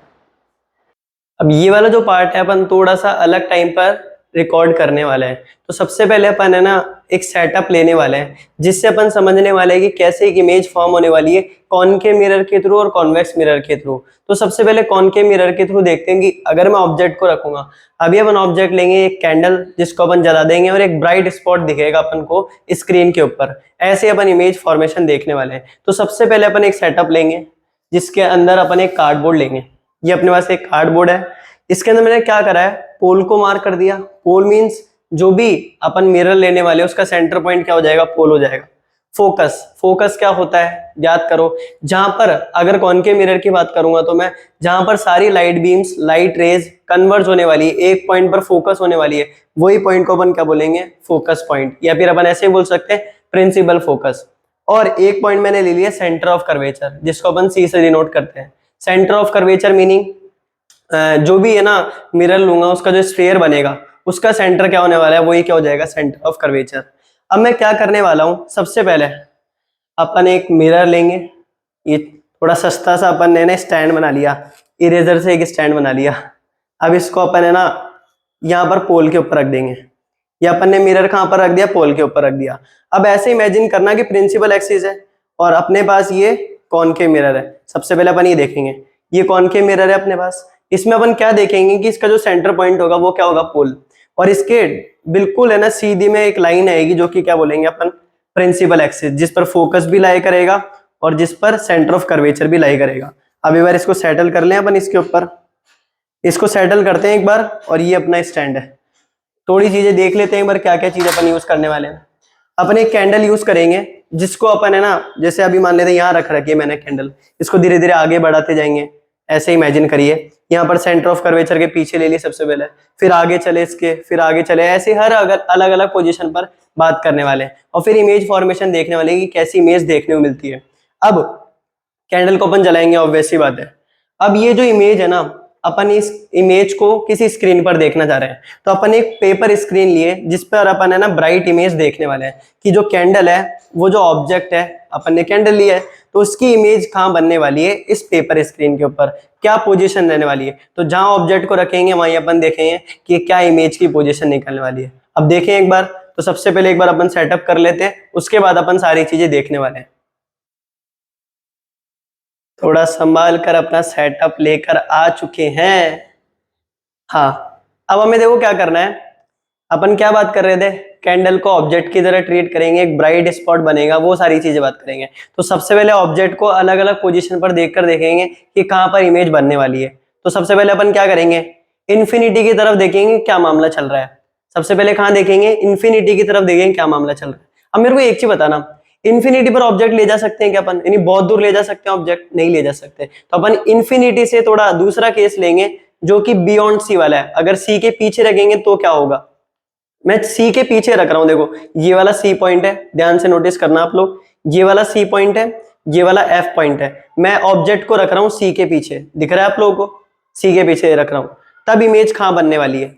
अब ये वाला जो पार्ट है अपन थोड़ा सा अलग टाइम पर रिकॉर्ड करने वाले हैं। तो सबसे पहले अपन है ना एक सेटअप लेने वाले हैं, जिससे अपन समझने वाले हैं कि कैसे एक इमेज फॉर्म होने वाली है कॉनकेव मिरर के थ्रू और कॉन्वेक्स मिरर के थ्रू। तो सबसे पहले कॉनकेव मिरर के थ्रू देखते हैं कि अगर मैं ऑब्जेक्ट को रखूंगा, अभी अपन ऑब्जेक्ट लेंगे एक कैंडल जिसको अपन जला देंगे और एक ब्राइट स्पॉट दिखेगा अपन को स्क्रीन के ऊपर, ऐसे अपन इमेज फॉर्मेशन देखने वाले हैं। तो सबसे पहले अपन एक सेटअप लेंगे जिसके अंदर अपन एक कार्डबोर्ड लेंगे। ये अपने पास एक कार्डबोर्ड है, इसके अंदर मैंने क्या करा है, पोल को मार्क कर दिया। पोल मींस जो भी अपन मिरर लेने वाले उसका सेंटर पॉइंट क्या हो जाएगा, पोल हो जाएगा। फोकस, फोकस क्या होता है याद करो, जहां पर अगर कॉनकेव मिरर की बात करूंगा तो मैं जहां पर सारी light beams, light rays converge होने वाली है, एक पॉइंट पर फोकस होने वाली है, वही पॉइंट को अपन क्या बोलेंगे, फोकस पॉइंट, या फिर अपन ऐसे बोल सकते हैं प्रिंसिपल फोकस। और एक पॉइंट मैंने ले लिया सेंटर ऑफ कर्वेचर, जिसको अपन सी से डिनोट करते हैं। सेंटर ऑफ कर्वेचर मीनिंग जो भी है ना मिरर लूंगा उसका जो स्फीयर बनेगा उसका सेंटर क्या होने वाला है, वही क्या हो जाएगा, सेंटर ऑफ कर्वेचर। अब मैं क्या करने वाला हूं, सबसे पहले अपन एक मिरर लेंगे। ये थोड़ा सस्ता सा अपन ने स्टैंड बना लिया, इरेजर से एक स्टैंड बना लिया। अब इसको अपन है ना यहाँ पर पोल के ऊपर रख देंगे, या अपन ने मिरर कहां पर रख दिया, पोल के ऊपर रख दिया। अब ऐसे इमेजिन करना कि प्रिंसिपल एक्सिस है और अपने पास ये कॉनकेव मिरर है। सबसे पहले अपन ये देखेंगे, ये कॉनकेव मिरर है अपने पास, इसमें अपन क्या देखेंगे कि इसका जो सेंटर पॉइंट होगा वो क्या होगा, पोल। और इसके बिल्कुल है ना सीधी में एक लाइन आएगी जो कि क्या बोलेंगे अपन, प्रिंसिपल एक्सिस, जिस पर फोकस भी लाई करेगा और जिस पर सेंटर ऑफ कर्वेचर भी लाई करेगा। अब एक बार इसको सेटल कर लें अपन, इसके ऊपर इसको सेटल करते हैं एक बार। और ये अपना स्टैंड है, थोड़ी चीजें देख लेते हैं एक बार क्या क्या चीज अपन यूज करने वाले हैं। अपन एक कैंडल यूज करेंगे जिसको अपन है ना, जैसे अभी मान लेते हैं यहाँ रख रखी है मैंने कैंडल, इसको धीरे धीरे आगे बढ़ाते जाएंगे। ऐसे इमेजिन करिए, यहाँ पर सेंटर ऑफ कर्वेचर के पीछे ले लिए सबसे पहले, फिर आगे चले इसके, फिर आगे चले, ऐसे हर अलग अलग पोजीशन पर बात करने वाले हैं और फिर इमेज फॉर्मेशन देखने वाले हैं कि कैसी इमेज देखने को मिलती है। अब कैंडल को अपन जलाएंगे, ऑब्वियस सी बात है। अब ये जो इमेज है ना, अपन इस इमेज को किसी स्क्रीन पर देखना चाह रहे हैं, तो अपन एक पेपर स्क्रीन लिए जिस पर अपन है ना ब्राइट इमेज देखने वाले हैं कि जो कैंडल है, वो जो ऑब्जेक्ट है, अपन ने कैंडल लिया है तो उसकी इमेज कहाँ बनने वाली है, इस पेपर स्क्रीन के ऊपर क्या पोजीशन रहने वाली है। तो जहां ऑब्जेक्ट को रखेंगे वहीं अपन देखेंगे कि क्या इमेज की पोजीशन निकलने वाली है। अब देखें एक बार, तो सबसे पहले एक बार अपन सेटअप कर लेते हैं, उसके बाद अपन सारी चीजें देखने वाले हैं। थोड़ा संभाल कर अपना सेटअप लेकर आ चुके हैं। हाँ, अब हमें देखो क्या करना है, अपन क्या बात कर रहे थे, कैंडल को ऑब्जेक्ट की तरह ट्रीट करेंगे, एक ब्राइट स्पॉट बनेगा, वो सारी चीजें बात करेंगे। तो सबसे पहले ऑब्जेक्ट को अलग अलग पोजीशन पर देखकर देखेंगे कि कहां पर इमेज बनने वाली है। तो सबसे पहले अपन क्या करेंगे, इन्फिनिटी की तरफ देखेंगे क्या मामला चल रहा है। सबसे पहले कहां देखेंगे, इन्फिनिटी की तरफ देखेंगे क्या मामला चल रहा है। अब मेरे को एक चीज बताना, इन्फिनिटी पर ऑब्जेक्ट ले जा सकते हैं क्या अपन, यानी बहुत दूर ले जा सकते हैं ऑब्जेक्ट, नहीं ले जा सकते। तो अपन इन्फिनिटी से थोड़ा दूसरा केस लेंगे जो कि बियॉन्ड सी वाला है। अगर सी के पीछे रखेंगे तो क्या होगा, मैं सी के पीछे रख रहा हूं, देखो ये वाला सी पॉइंट है, ध्यान से नोटिस करना आप लोग, ये वाला सी पॉइंट है, ये वाला एफ पॉइंट है। मैं ऑब्जेक्ट को रख रहा हूं सी के पीछे, दिख रहा है आप लोगों को, सी के पीछे रख रहा हूं, तब इमेज कहां बनने वाली है।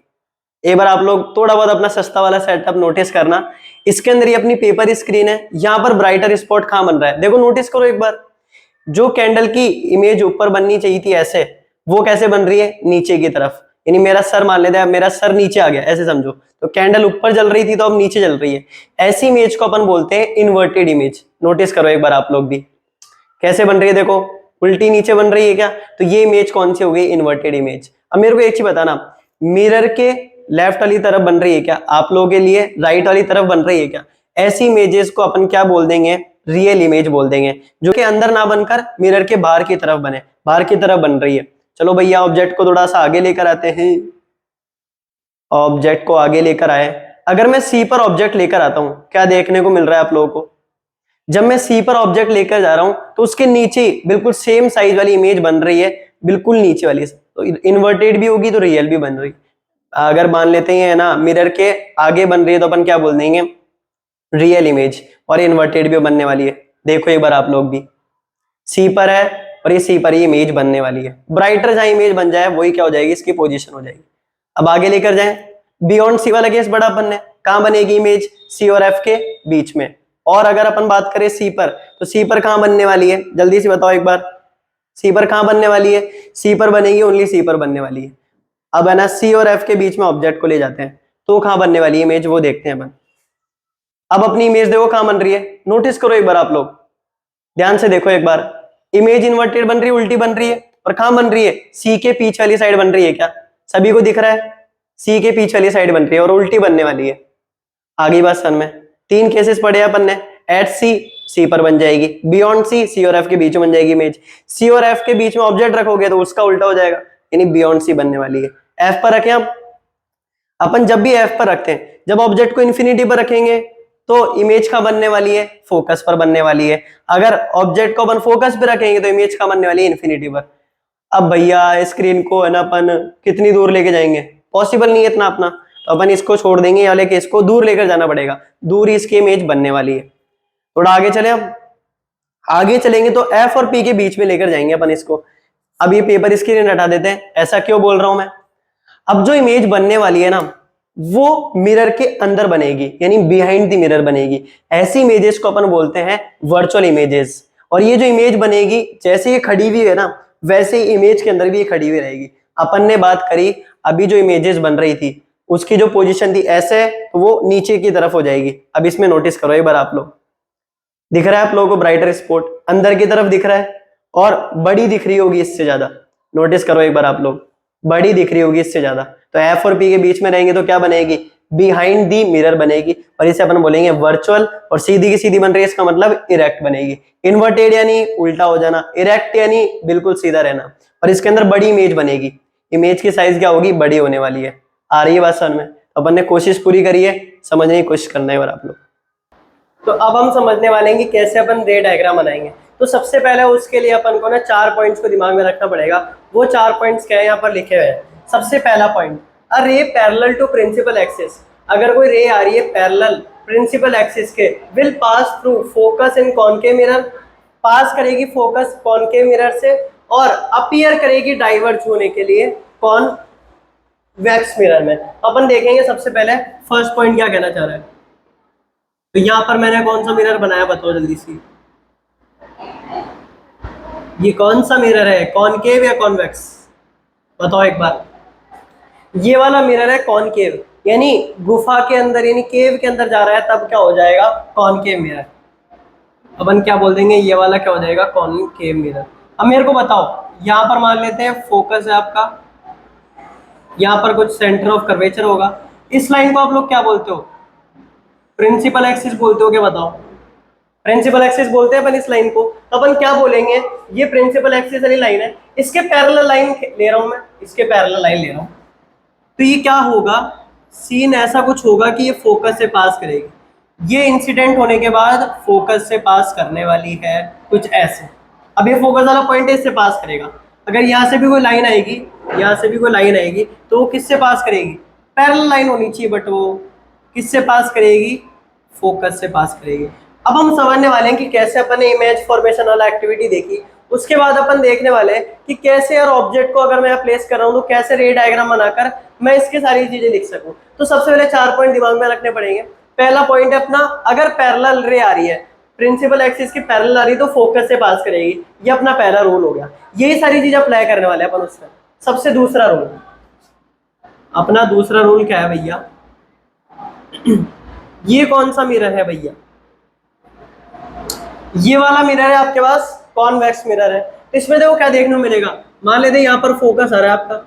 एक बार आप लोग थोड़ा बहुत अपना सस्ता वाला सेटअप नोटिस करना, इसके अंदर ये अपनी पेपर स्क्रीन है, यहां पर ब्राइटर स्पॉट कहां बन रहा है, देखो नोटिस करो एक बार, जो कैंडल की इमेज ऊपर बननी चाहिए थी ऐसे, वो कैसे बन रही है, नीचे की तरफ। यानी मेरा सर मान लेते हैं, मेरा सर नीचे आ गया ऐसे समझो, तो कैंडल ऊपर जल रही थी तो अब नीचे जल रही है। ऐसी इमेज को अपन बोलते हैं इन्वर्टेड इमेज। नोटिस करो एक बार आप लोग भी, कैसे बन रही है, देखो उल्टी नीचे बन रही है क्या, तो ये इमेज कौन सी हो गई, इन्वर्टेड इमेज। अब मेरे को एक चीज बताना, मिरर के लेफ्ट वाली तरफ बन रही है क्या, आप लोगों के लिए राइट वाली तरफ बन रही है क्या, ऐसी इमेजेस को अपन क्या बोल देंगे, रियल इमेज बोल देंगे, जो कि अंदर ना बनकर मिरर के बाहर की तरफ बने, बाहर की तरफ बन रही है। चलो भैया ऑब्जेक्ट को थोड़ा सा आगे लेकर आते हैं, ऑब्जेक्ट को आगे लेकर आए। अगर मैं सी पर ऑब्जेक्ट लेकर आता हूं, क्या देखने को मिल रहा है आप लोगों को, जब मैं सी पर ऑब्जेक्ट लेकर जा रहा हूं तो उसके नीचे बिल्कुल सेम साइज वाली इमेज बन रही है, बिल्कुल नीचे वाली, तो इन्वर्टेड भी होगी तो रियल भी बन रही। अगर मान लेते हैं ना मिरर के आगे बन रही है तो अपन क्या बोल देंगे, रियल इमेज, और इन्वर्टेड भी बनने वाली है। देखो एक बार आप लोग भी, सी पर है और ये सी पर ही इमेज बनने वाली है, ब्राइटर जहां इमेज बन जाए वही क्या हो जाएगी, इसकी पोजीशन हो जाएगी। अब आगे लेकर जाएं, बियॉन्ड सी वाला केस बड़ा बनने, कहां बनेगी इमेज, सी और एफ के बीच में। और अगर अपन बात करें सी पर, तो सी पर कहां बनने वाली है, जल्दी से बताओ एक बार, सी पर कहां बनने वाली है, सी पर बनेगी, ओनली सी पर बनने वाली है। अब है ना सी और एफ के बीच में ऑब्जेक्ट को ले जाते हैं, तो कहां बनने वाली है इमेज वो देखते हैं अपन। अब अपनी इमेज देखो कहां बन रही है, नोटिस करो एक बार आप लोग, ध्यान से देखो एक बार, इमेज इन्वर्टेड बन रही है, उल्टी बन रही है, और कहां बन रही है, सी के पीछे वाली साइड बन रही है। क्या सभी को दिख रहा है? सी के पीछे वाली साइड बन रही है और उल्टी बनने वाली है। आगे बात सन में, तीन केसेस पढ़े अपन ने, एट सी, सी पर बन जाएगी, बियॉन्ड सी, सी और एफ के बीच में बन जाएगी इमेज, सी और एफ के बीच में ऑब्जेक्ट रखोगे तो उसका उल्टा हो जाएगा, यानी बियॉन्ड सी बनने वाली है। एफ पर रखें हम, अपन जब भी एफ पर रखते हैं, जब ऑब्जेक्ट को इन्फिनिटी पर रखेंगे तो इमेज का बनने वाली है, फोकस पर बनने वाली है। अगर ऑब्जेक्ट को अपन फोकस पे रखेंगे तो इमेज का बनने वाली है इन्फिनिटी पर। अब भैया स्क्रीन को है ना अपन कितनी दूर लेके जाएंगे, पॉसिबल नहीं है इतना अपना, तो अपन इसको छोड़ देंगे या लेके इसको दूर लेकर जाना पड़ेगा, दूर इसकी इमेज बनने वाली है। थोड़ा आगे चले हम, आगे चलेंगे तो एफ और पी के बीच में लेकर जाएंगे अपन इसको। अब ये पेपर स्क्रीन हटा देते हैं, ऐसा क्यों बोल रहा हूं मैं, अब जो इमेज बनने वाली है ना वो मिरर के अंदर बनेगी, यानी बिहाइंड द मिरर बनेगी। ऐसी इमेजेस को अपन बोलते हैं वर्चुअल इमेजेस। और ये जो इमेज बनेगी जैसे ये खड़ी हुई है ना वैसे ही इमेज के अंदर भी ये खड़ी हुई रहेगी। अपन ने बात करी अभी जो इमेजेस बन रही थी उसकी जो पोजीशन थी ऐसे, तो वो नीचे की तरफ हो जाएगी। अब इसमें नोटिस करो एक बार आप लोग, दिख रहा है आप लोगों को ब्राइटर स्पॉट अंदर की तरफ दिख रहा है और बड़ी दिख रही होगी इससे ज्यादा, नोटिस करो एक बार आप लोग, बड़ी दिख रही होगी इससे ज्यादा। तो एफ और पी के बीच में रहेंगे तो क्या बनेगी, बिहाइंड दी मिरर बनेगी, और इसे अपन बोलेंगे वर्चुअल। और सीधी की सीधी बन रही है इसका मतलब इरेक्ट बनेगी। इन्वर्टेड यानी उल्टा हो जाना, इरेक्ट यानी बिल्कुल सीधा रहना। और इसके अंदर बड़ी इमेज बनेगी, इमेज की साइज क्या होगी, बड़ी होने वाली है। आ रही है बात समझ में? तो अपन ने कोशिश पूरी करी है, समझने की कोशिश करना है और आप लोग। तो अब हम समझने वाले हैं कि कैसे अपन रे डायग्राम बनाएंगे। तो सबसे पहले उसके लिए अपन को ना 4 पॉइंट्स को दिमाग में रखना पड़ेगा। वो 4 पॉइंट्स क्या है यहाँ पर लिखे हुए हैं। सबसे पहला पॉइंट, अ रे पैरेलल टू प्रिंसिपल एक्सिस। अगर कोई रे आ रही है पैरेलल प्रिंसिपल एक्सिस के, will pass through focus in concave mirror, pass करेगी फोकस कॉनकेव मिरर से, और अपीयर करेगी डाइवर्ज होने के लिए कॉन्वेक्स मिरर में। अपन देखेंगे सबसे पहले फर्स्ट पॉइंट क्या कहना चाह रहा है। तो यहाँ पर मैंने कौन सा मिरर बनाया बताओ जल्दी से, ये कौन सा मिरर है, कॉनकेव या कॉन्वेक्स, बताओ एक बार। ये वाला मिरर है कॉनकेव, यानी गुफा के अंदर यानी केव के अंदर जा रहा है तब क्या हो जाएगा, कॉनकेव मिरर। अपन क्या बोल देंगे, ये वाला क्या हो जाएगा, कॉनकेव मिरर। अब मेरे को बताओ, यहाँ पर मान लेते हैं फोकस है आपका, यहाँ पर कुछ सेंटर ऑफ कर्वेचर होगा। इस लाइन को आप लोग क्या बोलते हो, प्रिंसिपल एक्सिस बोलते हो क्या, बताओ। प्रिंसिपल एक्सिस बोलते हैं अपन इस लाइन को। तो अपन क्या बोलेंगे, ये प्रिंसिपल एक्सिस वाली लाइन है, इसके पैरेलल लाइन ले रहा हूं मैं, इसके पैरेलल लाइन ले रहा हूं। तो ये क्या होगा, सीन ऐसा कुछ होगा कि ये फोकस से पास करेगी, ये इंसिडेंट होने के बाद फोकस से पास करने वाली है, कुछ ऐसे। अब ये फोकस वाला पॉइंट है, इससे पास करेगा। अगर यहाँ से भी कोई लाइन आएगी, यहाँ से भी कोई लाइन आएगी, तो वो किससे पास करेगी, पैरेलल लाइन होनी चाहिए, बट वो किससे पास करेगी, फोकस से पास करेगी। अब हम समझने वाले हैं कि कैसे अपन ने इमेज फॉर्मेशन वाला एक्टिविटी देखी। उसके बाद अपन देखने वाले हैं कि कैसे यार ऑब्जेक्ट को अगर मैं प्लेस कर रहा हूँ तो कैसे रे डायग्राम बनाकर मैं इसके सारी चीजें लिख सकूं। तो सबसे पहले 4 पॉइंट दिमाग में रखने पड़ेंगे। पहला पॉइंट है अपना, अगर पैरेलल रे आ रही है, प्रिंसिपल एक्सिस की पैरेलल आ रही है तो फोकस से पास करेगी, ये अपना पहला रूल हो गया। यही सारी चीजें अप्लाई करने वाले हैं अपन उसमें। सबसे दूसरा रूल, अपना दूसरा रूल क्या है भैया, ये कौन सा मिरर है भैया, ये वाला मिरर है आपके पास, कॉन्वेक्स मिरर है। तो इसमें देखो क्या देखने को मिलेगा, मान लेते हैं यहाँ पर फोकस आ रहा है आपका,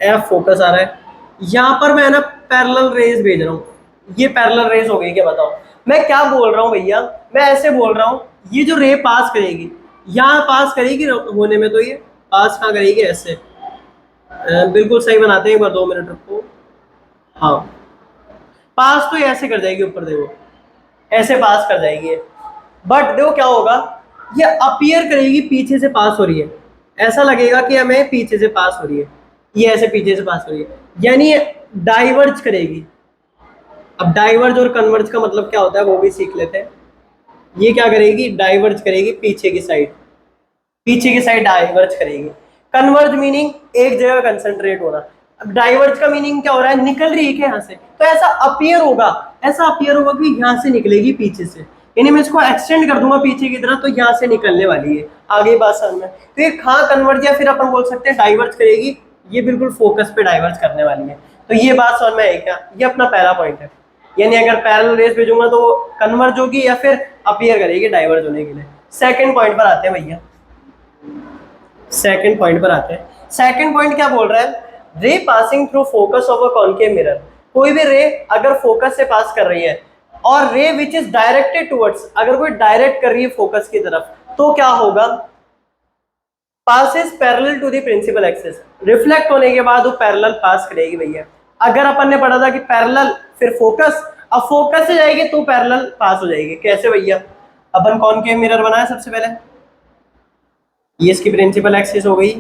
एफ फोकस आ रहा है, यहाँ पर मैं ना पैरेलल रेज भेज रहा हूँ, ये पैरेलल रेज हो गई क्या, बताओ। मैं क्या बोल रहा हूँ भैया, मैं ऐसे बोल रहा हूँ, ये जो रे पास करेगी यहाँ पास करेगी होने में, तो ये पास कहाँ करेगी, ऐसे बिल्कुल सही बनाते हैं, एक बार 2 मिनट रखो। हाँ, पास तो ऐसे कर जाएगी ऊपर, देखो ऐसे पास कर जाएगी। बट देखो क्या होगा, ये अपीयर करेगी पीछे से पास हो रही है, ऐसा लगेगा कि हमें पीछे से पास हो रही है, ये ऐसे पीछे से पास हो रही है, यानी डाइवर्ज करेगी। अब डाइवर्ज और कन्वर्ज का मतलब क्या होता है वो भी सीख लेते हैं। ये क्या करेगी, डाइवर्ज करेगी पीछे की साइड, पीछे की साइड डाइवर्ज करेगी। कन्वर्ज मीनिंग एक जगह कंसंट्रेट होना। अब डाइवर्ज का मीनिंग क्या हो रहा है, निकल रही है क्या यहाँ से, तो ऐसा अपीयर होगा, ऐसा अपीयर होगा कि यहाँ से निकलेगी पीछे से, यानी मैं इसको एक्सटेंड कर दूंगा पीछे की तरफ, तो यहाँ से निकलने वाली है। आगे बात समझ में, तो ये कहाँ कन्वर्ज या फिर अपन बोल सकते हैं डाइवर्ज करेगी, ये बिल्कुल फोकस पे डाइवर्ज करने वाली है। तो ये बात समझ में आई क्या? ये अपना पहला पॉइंट है, यानी अगर पैरेलल रेस भेजूंगा तो वो कन्वर्ज होगी या फिर अपीयर करेगी डाइवर्ज होने के लिए। सेकंड पॉइंट पर आते हैं भैया, सेकंड पॉइंट पर आते हैं। सेकंड पॉइंट क्या बोल रहा है? रे passing through focus of a concave mirror. कोई भी रे अगर फोकस से पास कर रही है और रे विच इज डायरेक्टेड टुवर्ड्स, अगर कोई डायरेक्ट कर रही है फोकस की तरफ, तो क्या होगा? Passes parallel to the principal axis. Reflect होने के बाद वो पैरेलल पास करेगी भैया। अगर अपन ने पढ़ा था कि पैरेलल फिर फोकस, अब फोकस से जाएगी तो पैरेलल पास हो जाएगी। कैसे भैया? अपन कॉनकेव मिरर बनाया सबसे पहले, ये इसकी प्रिंसिपल एक्सिस हो गई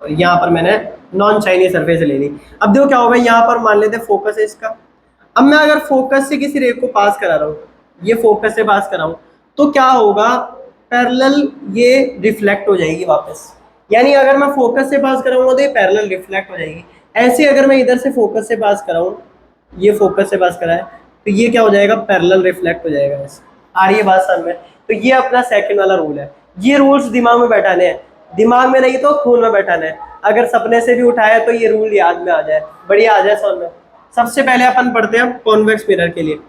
और यहाँ पर मैंने नॉन शाइनी सरफेस ले ली। अब देखो क्या होगा, यहाँ पर मान लेते फोकस है इसका। अब मैं अगर फोकस से किसी रे को पास करा रहा हूँ, ये फोकस से पास करा हूँ, तो क्या होगा? पैरेलल ये रिफ्लेक्ट हो जाएगी वापस, यानी अगर मैं फोकस से पास कराऊंगा तो ये पैरेलल रिफ्लेक्ट हो जाएगी। ऐसे अगर मैं इधर से फोकस से पास कराऊं, ये फोकस से पास कराए, तो ये क्या हो जाएगा? पैरेलल रिफ्लेक्ट हो जाएगा ऐसे। आ रही है बात समझ में? तो ये अपना सेकंड वाला रूल है। ये रूल्स दिमाग में बैठाने हैं, दिमाग में नहीं तो खून में बैठाना है। अगर सपने से भी उठाया तो ये रूल याद में आ जाए, बढ़िया आ जाए समझ में। सबसे पहले अपन पढ़ते हैं कॉन्वेक्स मिरर के लिए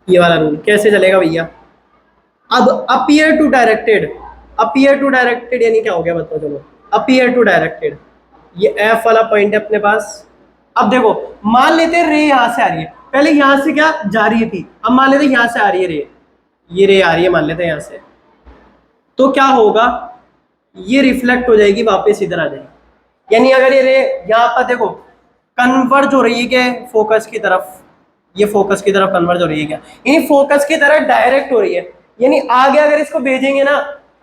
ये वाला रूल कैसे चलेगा भैया। अब appear to directed, appear to directed यानी क्या हो गया बताओ? चलो, अपीयर टू डायरेक्टेड, ये एफ वाला पॉइंट है अपने पास। अब देखो, मान लेते हैं रे यहां से आ रही है, पहले यहां से क्या जा रही थी, अब मान लेते हैं यहां से आ रही है रे, ये रे आ रही है मान लेते हैं यहां से, तो क्या होगा? ये रिफ्लेक्ट हो जाएगी वापस इधर आ जाएगी। यानी अगर ये रे यहाँ पर देखो कन्वर्ज हो रही है क्या फोकस की तरफ, ये फोकस की तरफ कन्वर्ज हो रही है क्या? यानी फोकस की तरफ डायरेक्ट हो रही है, यानी आगे अगर इसको भेजेंगे ना,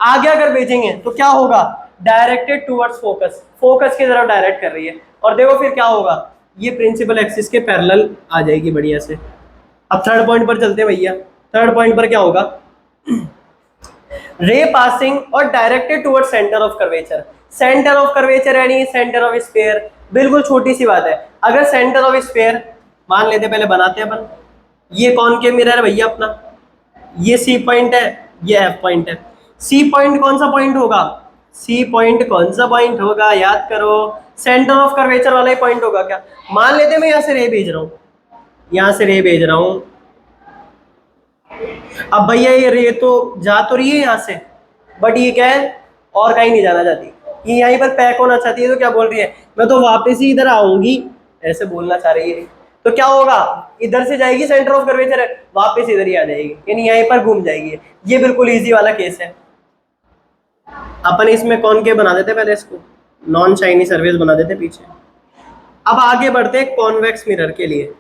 आगे अगर भेजेंगे तो क्या होगा? डायरेक्टेड टुवर्ड्स फोकस, फोकस की तरफ डायरेक्ट कर रही है। और देखो फिर क्या होगा? ये प्रिंसिपल एक्सिस के पैरेलल आ जाएगी बढ़िया से। अब थर्ड पॉइंट पर चलते हैं भैया। थर्ड पॉइंट पर क्या होगा? रे पासिंग और directed towards centre of curvature. Centre of curvature यानी सेंटर ऑफ स्फीयर, बिल्कुल छोटी सी बात है। अगर सेंटर ऑफ स्फीयर मान लेते, पहले बनाते हैं अपन, ये कॉनकेव मिरर है भैया अपना, ये सी पॉइंट है, ये एफ पॉइंट है। सी पॉइंट कौन सा पॉइंट होगा? सी पॉइंट कौन सा पॉइंट होगा? याद करो, सेंटर ऑफ कर्वेचर वाला ही पॉइंट होगा क्या? मान लेते मैं यहाँ से रे भेज रहा हूँ, यहाँ से रे भेज रहा हूँ। अब भैया ये रे तो जा तो रही है यहाँ से, बट ये क्या है? और कहीं नहीं जाना चाहती, ये यहीं पर पैक होना चाहती है। तो क्या बोल रही है? मैं तो वापस ही इधर आऊंगी, ऐसे बोलना चाह रही है। तो क्या होगा? इधर से जाएगी, सेंटर ऑफ कर्वेचर है, वापस इधर ही आ जाएगी, यानी यहीं पर घूम जाएगी। ये बिल्कुल इजी वाला केस है। अपन इसमें कॉनकेव बना देते, पहले इसको नॉन शाइनी सरफेस बना देते पीछे। अब आगे बढ़ते हैं कॉन्वेक्स मिरर के लिए।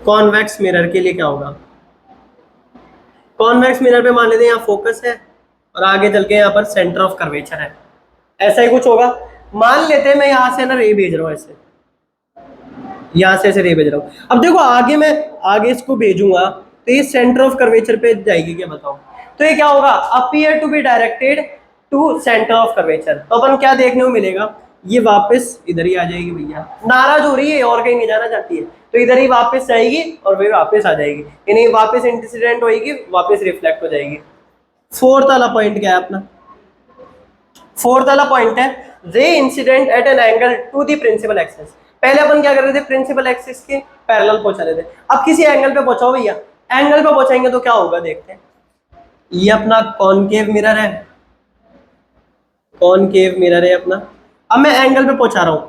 कॉन्वेक्स मिरर के लिए क्या होगा? कॉन्वेक्स मिरर पे मान लेते हैं यहाँ फोकस है और आगे चल के यहाँ पर सेंटर ऑफ कर्वेचर है, ऐसा ही कुछ होगा। मान लेते हैं मैं यहाँ से ना रे भेज रहा हूँ, ऐसे यहाँ से ऐसे रे भेज रहा हूँ। अब देखो आगे मैं आगे इसको भेजूंगा तो ये सेंटर ऑफ कर्वेचर पे जाएगी क्या बताओ? तो ये क्या होगा? Appear to be directed to centre of curvature. तो अपन क्या देखने को मिलेगा? ये वापस इधर ही आ जाएगी भैया, नाराज हो रही है और कहीं नहीं जाना चाहती है, तो इधर ही वापस जाएगी और फिर वापस आ जाएगी, यानी वापस इंसिडेंट होगी, वापस रिफ्लेक्ट हो जाएगी। फोर्थ वाला पॉइंट क्या है अपना? फोर्थ वाला पॉइंट है ray incident at an angle to the principal axis. पहले अपन क्या कर रहे थे? प्रिंसिपल एक्सिस के पैरेलल पहुंचा रहे थे। अब किसी एंगल पे पहुंचाओ भैया, एंगल पे पहुंचाएंगे तो क्या होगा देखते हैं। ये अपना कॉनकेव मिरर है, कॉनकेव मिरर है अपना। अब मैं एंगल पे पहुंचा रहा हूं,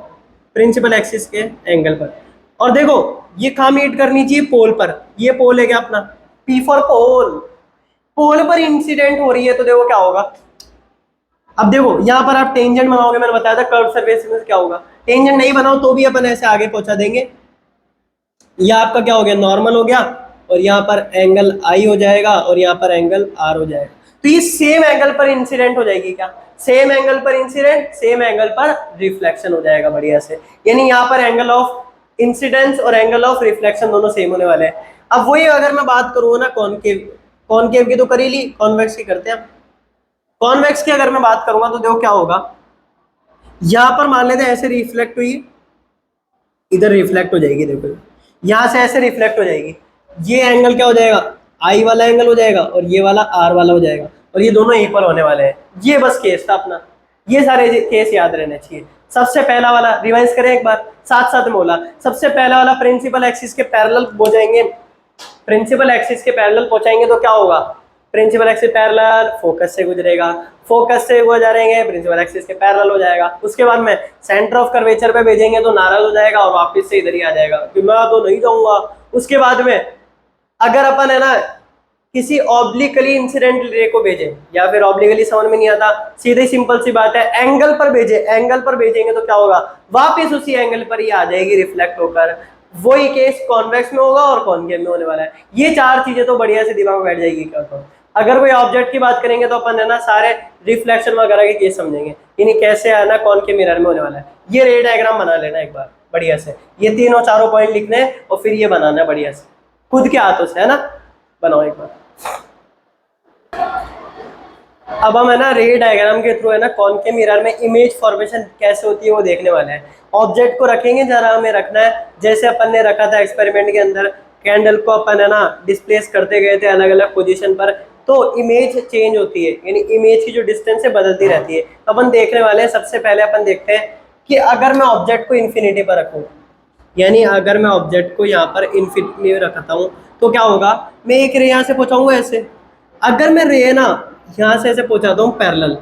प्रिंसिपल एक्सिस के एंगल पर, और देखो ये कहाँ मीट करनी चाहिए? पोल पर। ये पोल है क्या अपना? पी फॉर पोल। पोल पर इंसिडेंट हो रही है तो देखो क्या होगा। अब देखो यहाँ पर आप टेंजेंट बनाओगे, मैंने बताया था कर्व सरफेस में क्या होगा। टेंजेंट नहीं बनाओ तो भी अपन ऐसे आगे पहुंचा देंगे। यह आपका क्या हो गया? नॉर्मल हो गया, और यहाँ पर एंगल आई हो जाएगा और यहाँ पर एंगल आर हो जाएगा। तो ये सेम एंगल पर इंसिडेंट हो जाएगी क्या? सेम एंगल पर इंसिडेंट, सेम एंगल पर रिफ्लेक्शन हो जाएगा बढ़िया से। यानी यहाँ पर एंगल ऑफ इंसिडेंस और एंगल ऑफ रिफ्लेक्शन दोनों सेम होने वाले हैं। अब वही अगर मैं बात करूँ ना कॉनकेव, कॉनकेव की तो कर ही ली, कॉन्वेक्स की करते हैं। कॉन्वेक्स की अगर मैं बात करूंगा तो देखो क्या होगा। यहां पर मान लेते हैं ऐसे रिफ्लेक्ट हुई, इधर रिफ्लेक्ट हो जाएगी, देखो यहां से ऐसे रिफ्लेक्ट हो जाएगी। ये एंगल क्या हो जाएगा? आई वाला एंगल हो जाएगा और ये वाला आर वाला हो जाएगा, और ये दोनों इक्वल होने वाले हैं। ये बस केस था अपना, ये सारे केस याद रहने चाहिए। सबसे पहला वाला रिवाइज करें एक बार, साथ साथ में बोला। सबसे पहला वाला प्रिंसिपल एक्सिस के पैरेलल हो जाएंगे, प्रिंसिपल एक्सिस के पैरेलल पहुंचाएंगे तो क्या होगा, प्रिंसिपल एक्सिस पैरेलल फोकस से गुजरेगा, फोकस से वो जाएंगे प्रिंसिपल एक्सिस के पैरेलल हो जाएगा। उसके बाद में सेंटर ऑफ कर्वेचर पे भेजेंगे तो नाराज हो जाएगा और वापस से इधर ही आ जाएगा कि मैं तो नहीं जाऊंगा। उसके बाद में अगर अपन है ना किसी ऑब्लिकली इंसिडेंट रे को भेजे, या फिर ऑब्लिकली समझ में नहीं आता, सीधे सिंपल सी बात है एंगल पर भेजे, एंगल पर भेजेंगे तो क्या होगा, वापस उसी एंगल पर ही आ जाएगी रिफ्लेक्ट होकर। वही केस कॉन्वेक्स में होगा और कॉनकेव में होने वाला है। ये चार चीजें तो बढ़िया से दिमाग में बैठ जाएगी क्या तो। अगर कोई ऑब्जेक्ट की बात करेंगे तो अपन है ना सारे रिफ्लेक्शन वगैरह के केस समझेंगे, यानी कैसे आना कॉनकेव मिरर में होने वाला है। ये रे डायग्राम बना लेना एक बार बढ़िया से, ये तीनों चारों पॉइंट लिखने और फिर ये बनाना है बढ़िया से खुद के हाथों से, है ना, बनाओ एक बार। अब हम है ना रे डायग्राम के थ्रू है ना कॉनकेव मिरर में इमेज फॉर्मेशन कैसे होती है वो देखने वाले हैं। ऑब्जेक्ट को रखेंगे जरा, हमें रखना है जैसे अपन ने रखा था एक्सपेरिमेंट के अंदर, कैंडल को अपन है ना डिस्प्लेस करते गए थे अलग अलग पोजीशन पर, तो इमेज चेंज होती है, यानी इमेज की जो डिस्टेंस है बदलती रहती है। तो अपन देखने वाले हैं, सबसे पहले अपन देखते हैं कि अगर मैं ऑब्जेक्ट को इन्फिनिटी पर रखूँ, यानी अगर मैं ऑब्जेक्ट को यहाँ पर इन्फिनिटी रखता हूँ तो क्या होगा, मैं एक रे यहाँ से पहुँचाऊंगा ऐसे, अगर मैं रे ना यहाँ से ऐसे पहुँचाता हूँ पैरेलल,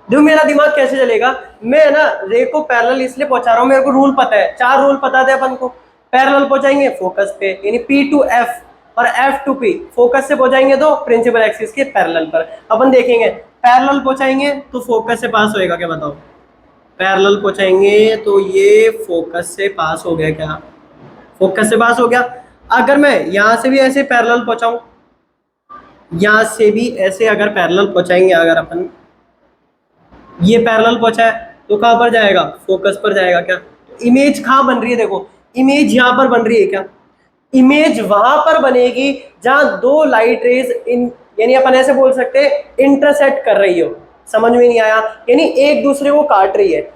जो मेरा दिमाग कैसे चलेगा, मैं ना रे को पैरेलल इसलिए पहुंचा रहा हूँ, मेरे को रूल पता है, चार रूल पता थे अपन को। पैरेलल पहुंचाएंगे फोकस पे यानी P to F और F to P, फोकस से पहुंचाएंगे तो प्रिंसिपल एक्सिस के पैरेलल पर। अपन देखेंगे पैरेलल पहुंचाएंगे तो फोकस से पास होएगा क्या बताओ, पैरेलल पहुंचाएंगे तो ये फोकस से पास हो गया क्या, फोकस से पास हो गया। अगर मैं यहाँ से भी ऐसे पैरेलल पहुंचाऊं, यहाँ से भी ऐसे अगर पैरेलल पहुंचाएंगे, अगर अपन ये पैरेलल पहुंचा है तो कहां पर जाएगा, फोकस पर जाएगा क्या। इमेज कहां बन रही है, देखो इमेज यहां पर बन रही है क्या, इमेज वहां पर बनेगी जहां दो लाइट रेज इन, यानी अपन ऐसे बोल सकते हैं इंटरसेक्ट कर रही हो। समझ में नहीं आया, यानी एक दूसरे को काट रही है।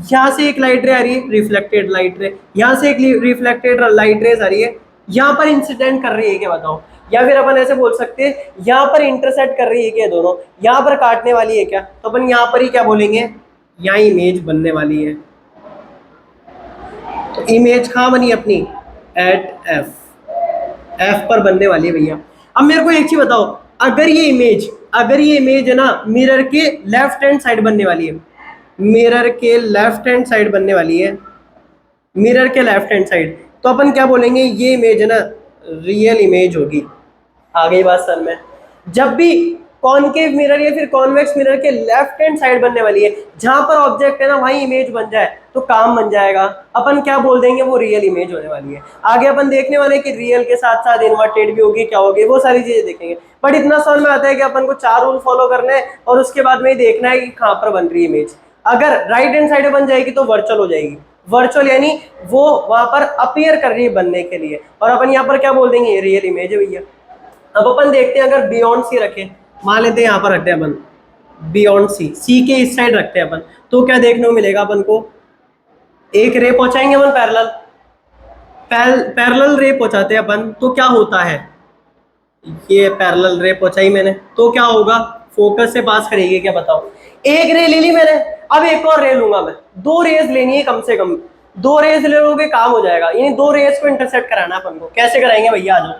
यहाँ से एक लाइट रे आ रही है रिफ्लेक्टेड लाइट रे, यहाँ से एक रिफ्लेक्टेड लाइट रेज आ रही है, यहाँ पर इंसिडेंट कर रही है क्या बताओ, या फिर अपन ऐसे बोल सकते हैं यहाँ पर इंटरसेक्ट कर रही है क्या दोनों, यहाँ पर काटने वाली है क्या, तो अपन यहाँ पर ही क्या बोलेंगे, यहाँ इमेज बनने वाली है। तो इमेज कहाँ बनी अपनी, एट एफ, एफ पर बनने वाली है भैया। अब मेरे को एक चीज बताओ, अगर ये इमेज है ना मिरर के लेफ्ट हैंड साइड बनने वाली है, मिरर के लेफ्ट हैंड साइड बनने वाली है, मिरर के लेफ्ट हैंड साइड, तो अपन क्या बोलेंगे, ये इमेज है ना रियल इमेज होगी। आ गई बात सर में, जब भी कॉनकेव मिरर या फिर कॉन्वेक्स मिरर के लेफ्ट हैंड साइड बनने वाली है, जहां पर ऑब्जेक्ट है ना वहीं इमेज बन जाए तो काम बन जाएगा, अपन क्या बोल देंगे, वो रियल इमेज होने वाली है। आगे अपन देखने वाले कि रियल के साथ साथ इन्वर्टेड भी होगी, क्या होगी, वो सारी चीजें देखेंगे। बट इतना समझ में आता है कि अपन को चार रूल फॉलो करने हैं और उसके बाद में देखना है कि कहाँ पर बन रही है इमेज। अगर राइट हैंड साइड बन जाएगी तो वर्चुअल हो जाएगी, वर्चुअल यानी वो वहां पर अपीयर कर रही है बनने के लिए, और अपन यहाँ पर क्या बोल देंगे, रियल इमेज है भैया। अब अपन देखते हैं अगर बियॉन्ड सी रखें, मान लेते हैं यहाँ पर रखते हैं अपन बियॉन्ड सी के इस साइड रखते हैं अपन, तो क्या देखने को मिलेगा अपन को, एक रे पहुंचाएंगे अपन पैरेलल रे पहुंचाते हैं अपन, तो क्या होता है, ये पैरेलल रे पहुंचाई मैंने तो क्या होगा, फोकस से पास करेगी क्या बताओ। एक रे ले ली मैंने, अब एक और रे लूंगा मैं, दो रेज लेनी है कम से कम, दो रेज ले लोगे काम हो जाएगा, यानी दो रेज को इंटरसेक्ट कराना अपन को। कैसे कराएंगे भैया, आ जाओ।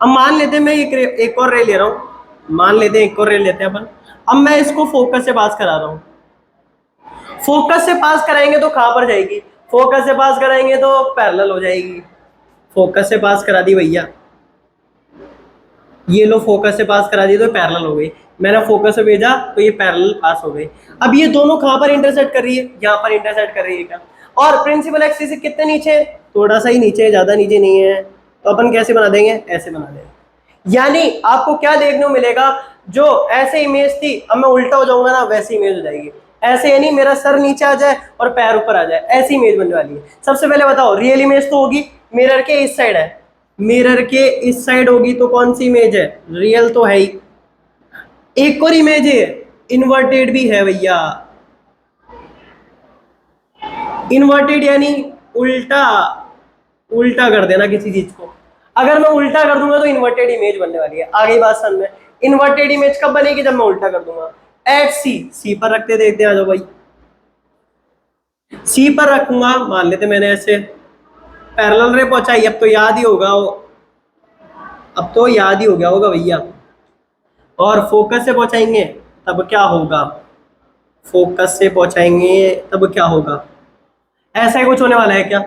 अब मान लेते हैं मैं एक और रे ले रहा हूँ, मान लेते हैं एक और रे लेते हैं अपन। अब मैं इसको फोकस से पास करा रहा हूँ, फोकस से पास कराएंगे तो कहां पर जाएगी, फोकस से पास कराएंगे तो पैरेलल हो जाएगी, फोकस से पास करा दी भैया, ये लो फोकस से पास करा दी तो पैरेलल हो गई, मैंने फोकस से भेजा तो ये पैरेलल पास हो गई। अब ये दोनों कहां पर इंटरसेक्ट कर रही है, यहाँ पर इंटरसेक्ट कर रही है क्या, और प्रिंसिपल एक्सिस से कितने नीचे है, थोड़ा सा ही नीचे है, ज्यादा नीचे नहीं है, तो अपन कैसे बना देंगे, ऐसे बना देंगे। यानी आपको क्या देखने को मिलेगा, जो ऐसे इमेज थी अब मैं उल्टा हो जाऊंगा ना वैसी इमेज हो जाएगी, ऐसे यानी मेरा सर नीचे आ जाए और पैर ऊपर आ जाए, ऐसी इमेज बनने वाली है। सबसे पहले बताओ रियल इमेज तो होगी, मिरर के इस साइड है, मिरर के इस साइड होगी तो कौन सी इमेज है, रियल तो है ही। एक और इमेज है इन्वर्टेड भी है भैया, इन्वर्टेड यानी उल्टा, उल्टा कर देना किसी चीज को, अगर मैं उल्टा कर दूंगा तो इन्वर्टेड इमेज बनने वाली है। आगे बात समझ में, इन्वर्टेड इमेज कब बनेगी, जब मैं उल्टा कर दूंगा। एट सी, सी पर रखते देखते आ जाओ भाई, सी पर रखूंगा, मान लेते मैंने ऐसे पैरेलल रे पहुंचाई, अब तो याद ही होगा अब तो याद ही हो गया होगा भैया। और फोकस से पहुंचाएंगे तब क्या होगा, फोकस से पहुंचाएंगे तब क्या होगा, ऐसा ही कुछ होने वाला है क्या।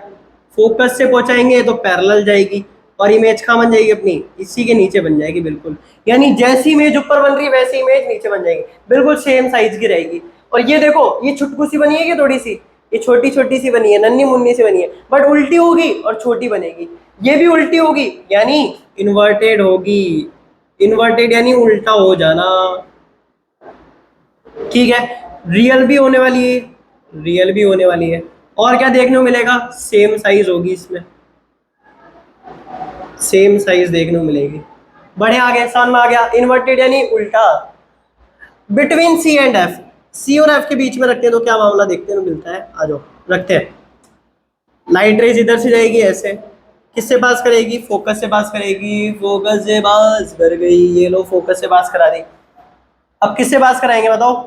फोकस से पहुंचाएंगे तो पैरेलल जाएगी और इमेज कहाँ बन जाएगी अपनी, इसी के नीचे बन जाएगी बिल्कुल। यानी जैसी इमेज ऊपर बन रही है वैसी इमेज नीचे बन जाएगी, बिल्कुल सेम साइज की रहेगी। और ये देखो ये छुटकू सी बनी है कि थोड़ी सी, ये छोटी छोटी सी बनी है, नन्ही मुन्नी सी बनी है, बट उल्टी होगी और छोटी बनेगी। ये भी उल्टी होगी यानी इन्वर्टेड होगी, इन्वर्टेड यानी उल्टा हो जाना। ठीक है, रियल भी होने वाली है, रियल भी होने वाली है। और क्या देखने को मिलेगा, सेम साइज होगी इसमें, सेम साइज देखने को मिलेगी। बढ़िया आ गया, समझ में आ गया, इन्वर्टेड यानी उल्टा। बिटवीन सी एंड एफ, सी और एफ के बीच में रखते हैं तो क्या मामला देखने को मिलता है, आ जाओ रखते हैं। लाइट रेज इधर से जाएगी ऐसे, किससे पास करेगी, फोकस से पास करेगी, फोकस से पास कर गई, ये लो फोकस से पास करा दी। अब किससे पास कराएंगे बताओ,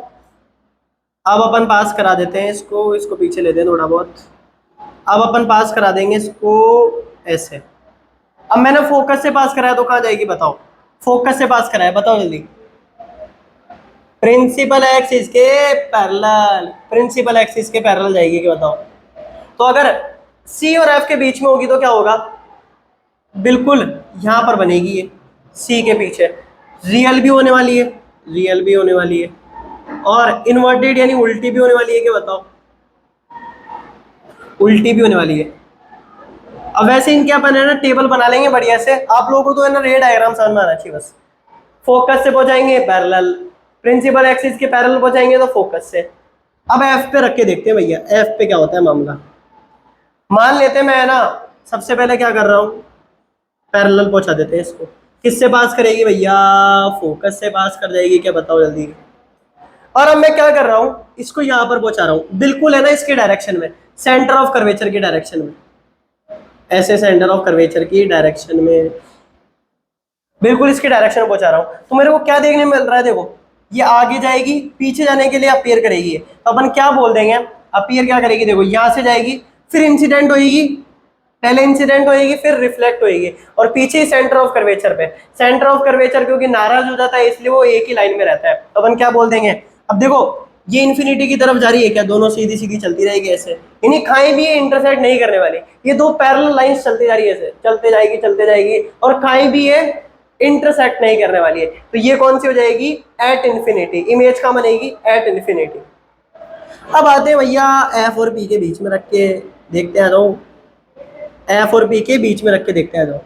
अब अपन पास करा देते हैं इसको, इसको पीछे लेते हैं थोड़ा बहुत। अब अपन पास करा देंगे इसको ऐसे। अब मैंने फोकस से पास कराया तो कहाँ जाएगी बताओ, फोकस से पास कराया, बताओ जल्दी। प्रिंसिपल एक्सिस के पैरेलल, प्रिंसिपल एक्सिस के पैरेलल जाएगी क्या बताओ। तो अगर सी और एफ के बीच में होगी तो क्या होगा, बिल्कुल यहां पर बनेगी ये सी के पीछे। रियल भी होने वाली है, रियल भी होने वाली है, और इन्वर्टेड यानी उल्टी भी होने वाली है क्या बताओ, उल्टी भी होने वाली है। अब वैसे इनके अपन है ना टेबल बना लेंगे बढ़िया से, आप लोगों को तो है ना रे डायग्राम समझ में आना चाहिए बस। फोकस से पहुंचाएंगे पैरेलल, प्रिंसिपल एक्सिस के पैरेलल पहुंचाएंगे तो फोकस से। अब एफ पे रख के देखते हैं भैया एफ पे क्या होता है मामला। मान लेते हैं मैं ना सबसे पहले क्या कर रहा हूं, पैरेलल पहुंचा देते हैं इसको। किससे पास करेगी भैया, फोकस से पास कर जाएगी क्या बताओ जल्दी। और अब मैं क्या कर रहा हूं, इसको यहां पर पहुंचा रहा हूं, बिल्कुल है ना इसके डायरेक्शन में, सेंटर ऑफ कर्वेचर की डायरेक्शन में, ऐसे सेंटर ऑफ कर्वेचर की डायरेक्शन में, बिल्कुल इसके डायरेक्शन में पहुंचा रहा हूं। तो मेरे को क्या देखने मिल रहा है, देखो ये आगे जाएगी, पीछे जाने के लिए अपीयर करेगी, तो अपन क्या बोल देंगे, अपीयर क्या करेगी, देखो यहां से जाएगी, फिर इंसिडेंट होगी, पहले इंसिडेंट होएगी फिर रिफ्लेक्ट होएगी, और पीछे सेंटर ऑफ कर्वेचर पे, सेंटर ऑफ कर्वेचर क्योंकि नाराज हो जाता है इसलिए वो एक ही लाइन में रहता है, तो अपन क्या बोल देंगे। अब देखो ये इन्फिनिटी की तरफ जा रही है क्या, दोनों सीधी सीधी चलती रहेगी ऐसे, इन्हीं खाएं भी ये इंटरसेक्ट नहीं करने वाली, ये दो पैरेलल लाइंस चलती जा रही है ऐसे, चलते जाएगी और खाएं भी ये इंटरसेक्ट नहीं करने वाली है। तो ये कौन सी हो जाएगी, एट इन्फिनिटी, इमेज कहाँ बनेगी, एट इन्फिनिटी। अब आते हैं भैया एफ और पी के बीच में रख के देखते हैं, तो एफ और पी के बीच में रख के देखते हैं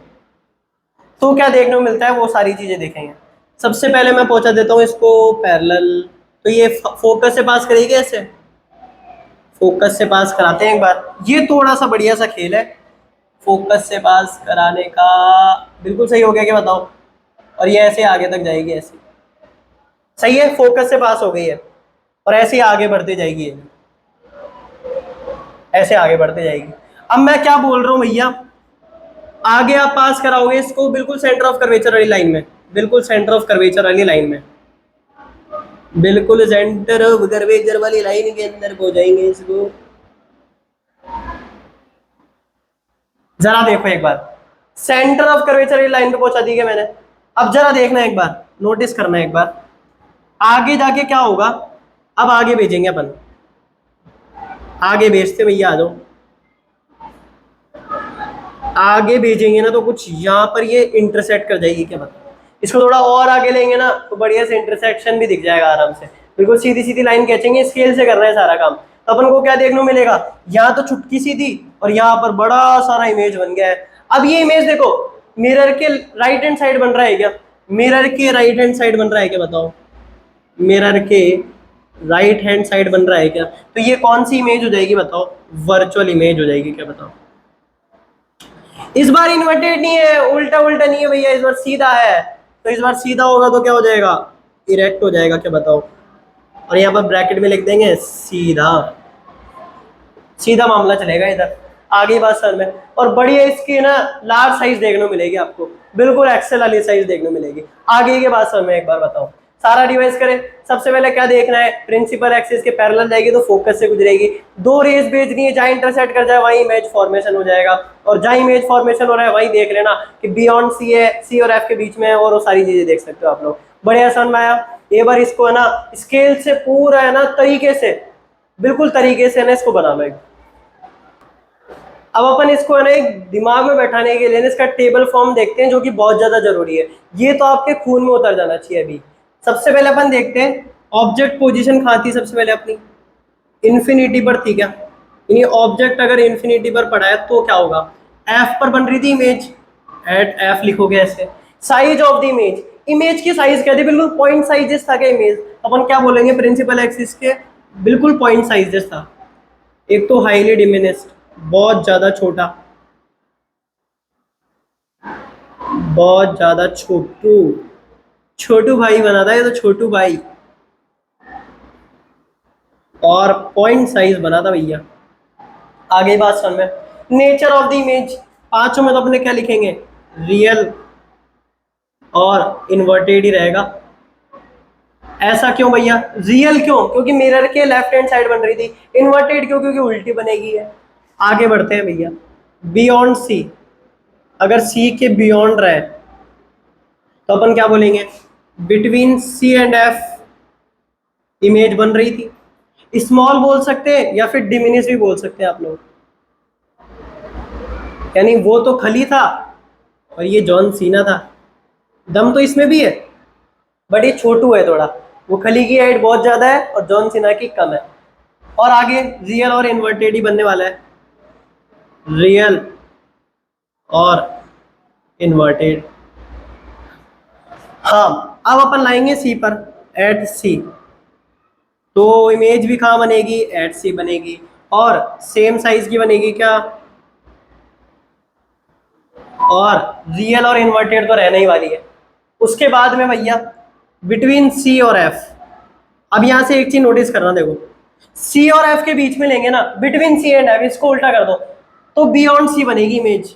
तो क्या देखने को मिलता है, वो सारी चीजें देखेंगे। सबसे पहले मैं पहुंचा देता हूँ इसको पैरेलल, तो ये फोकस से पास करेगी ऐसे, फोकस से पास कराते हैं एक बार, ये थोड़ा सा बढ़िया सा खेल है फोकस से पास कराने का, बिल्कुल सही हो गया क्या बताओ। और ये ऐसे आगे तक जाएगी ऐसे, सही है, फोकस से पास हो गई है और ऐसे ही आगे बढ़ते जाएगी, ऐसे आगे बढ़ते जाएगी। अब मैं क्या बोल रहा हूँ भैया, आगे आप पास कराओगे इसको बिल्कुल सेंटर ऑफ कर्वेचर वाली लाइन में, बिल्कुल सेंटर ऑफ कर्वेचर वाली लाइन में, बिल्कुल सेंटर ऑफ कर्वेचर वाली लाइन के अंदर पहुंच जाएंगे इसको। जरा देखो एक बार, सेंटर ऑफ कर्वेचर वाली लाइन पे पहुंचा दी है मैंने। अब जरा देखना एक बार, नोटिस करना एक बार, आगे जाके क्या होगा। अब आगे भेजेंगे अपन, आगे भेजते भैया आ जाओ, आगे भेजेंगे ना तो कुछ यहाँ पर ये इंटरसेक्ट कर जाएगी क्या बताओ। इसको थोड़ा और आगे लेंगे ना तो बढ़िया से इंटरसेक्शन भी दिख जाएगा आराम से, बिल्कुल सीधी सीधी लाइन खींचेंगे, स्केल से कर रहे हैं सारा काम। तो अपन को क्या देखने को मिलेगा, यहाँ तो छुटकी सी थी और यहाँ पर बड़ा सारा इमेज बन गया है। अब ये इमेज देखो मिरर के राइट हैंड साइड बन रहा है क्या, मिरर के राइट हैंड साइड बन रहा है क्या बताओ, मिरर के राइट हैंड साइड बन रहा है क्या। तो ये कौन सी इमेज हो जाएगी बताओ, वर्चुअल इमेज हो जाएगी क्या बताओ। इस बार इन्वर्टेड नहीं है, उल्टा उल्टा नहीं है भैया, इस बार सीधा है। तो इस बार सीधा होगा तो क्या हो जाएगा, इरेक्ट हो जाएगा क्या बताओ। और यहाँ पर ब्रैकेट में लिख देंगे सीधा, सीधा मामला चलेगा इधर, आगे बात सर में। और बढ़िया इसकी ना लार्ज साइज देखने को मिलेगी आपको, बिल्कुल एक्सेल वाली साइज देखने को मिलेगी। आगे के बात सर में एक बार बताओ, सारा डिवाइस करें। सबसे पहले क्या देखना है, प्रिंसिपल एक्सिस के पैरेलल जाएगी तो फोकस से गुजरेगी, दो रेज भेजनी है, जहां इंटरसेक्ट कर जाए वहीं इमेज फॉर्मेशन हो जाएगा, और जहां इमेज फॉर्मेशन हो रहा है वहीं देख लेना कि बियॉन्ड सी है, सी और एफ के बीच में है, और वो सारी चीजें देख सकते हो आप लोग। बढ़िया समझ में आया। एक बार इसको है ना स्केल से पूरा है ना तरीके से, बिल्कुल तरीके से ना इसको बना लो। अब अपन इसको है ना एक दिमाग में बैठाने के लिए इसका टेबल फॉर्म देखते हैं, जो कि बहुत ज्यादा जरूरी है। ये तो आपके खून में उतर जाना चाहिए अभी। सबसे पहले अपन देखते हैं ऑब्जेक्ट पोजीशन कहाँ थी सबसे पहले अपनी, इन्फिनिटी पर थी क्या, यानी ऑब्जेक्ट अगर इन्फिनिटी पर पड़ा है तो क्या होगा, एफ पर बन रही थी इमेज, एट एफ लिखोगे ऐसे। Size of the image, image की साइज क्या थी, बिल्कुल पॉइंट साइजेस था क्या इमेज, अपन क्या बोलेंगे प्रिंसिपल एक्सिस के बिल्कुल पॉइंट साइजेस था। एक तो हाईली डिमिनिस्ड, बहुत ज्यादा छोटा, बहुत ज्यादा छोटू, छोटू भाई बना था ये तो, छोटू भाई। और पॉइंट साइज बना था भैया। आगे बात समझ में, नेचर ऑफ द इमेज, पांचों में तो अपने क्या लिखेंगे, रियल और इन्वर्टेड ही रहेगा। ऐसा क्यों भैया, रियल क्यों, क्योंकि मिरर के लेफ्ट हैंड साइड बन रही थी, इन्वर्टेड क्यों, क्योंकि उल्टी बनेगी है। आगे बढ़ते हैं भैया, बियॉन्ड सी, अगर सी के बियॉन्ड रहे तो अपन क्या बोलेंगे, between C and F image बन रही थी। स्मॉल बोल सकते हैं या फिर डिमिनिश भी बोल सकते हैं आप लोग, यानी वो तो खली था और ये जॉन सीना था। दम तो इसमें भी है बट ये छोटू है थोड़ा, वो खली की हाइट बहुत ज्यादा है और जॉन सीना की कम है। और आगे रियल और इन्वर्टेड ही बनने वाला है, रियल और इन्वर्टेड। हाँ अब अपन लाएंगे सी पर, एट सी, तो इमेज भी कहाँ बनेगी, एट सी बनेगी, और सेम साइज की बनेगी क्या, और रियल और इन्वर्टेड तो रहने ही वाली है। उसके बाद में भैया बिटवीन सी और एफ, अब यहां से एक चीज नोटिस करना, देखो सी और एफ के बीच में लेंगे ना, बिटवीन सी एंड एफ, इसको उल्टा कर दो तो बियॉन्ड सी बनेगी इमेज,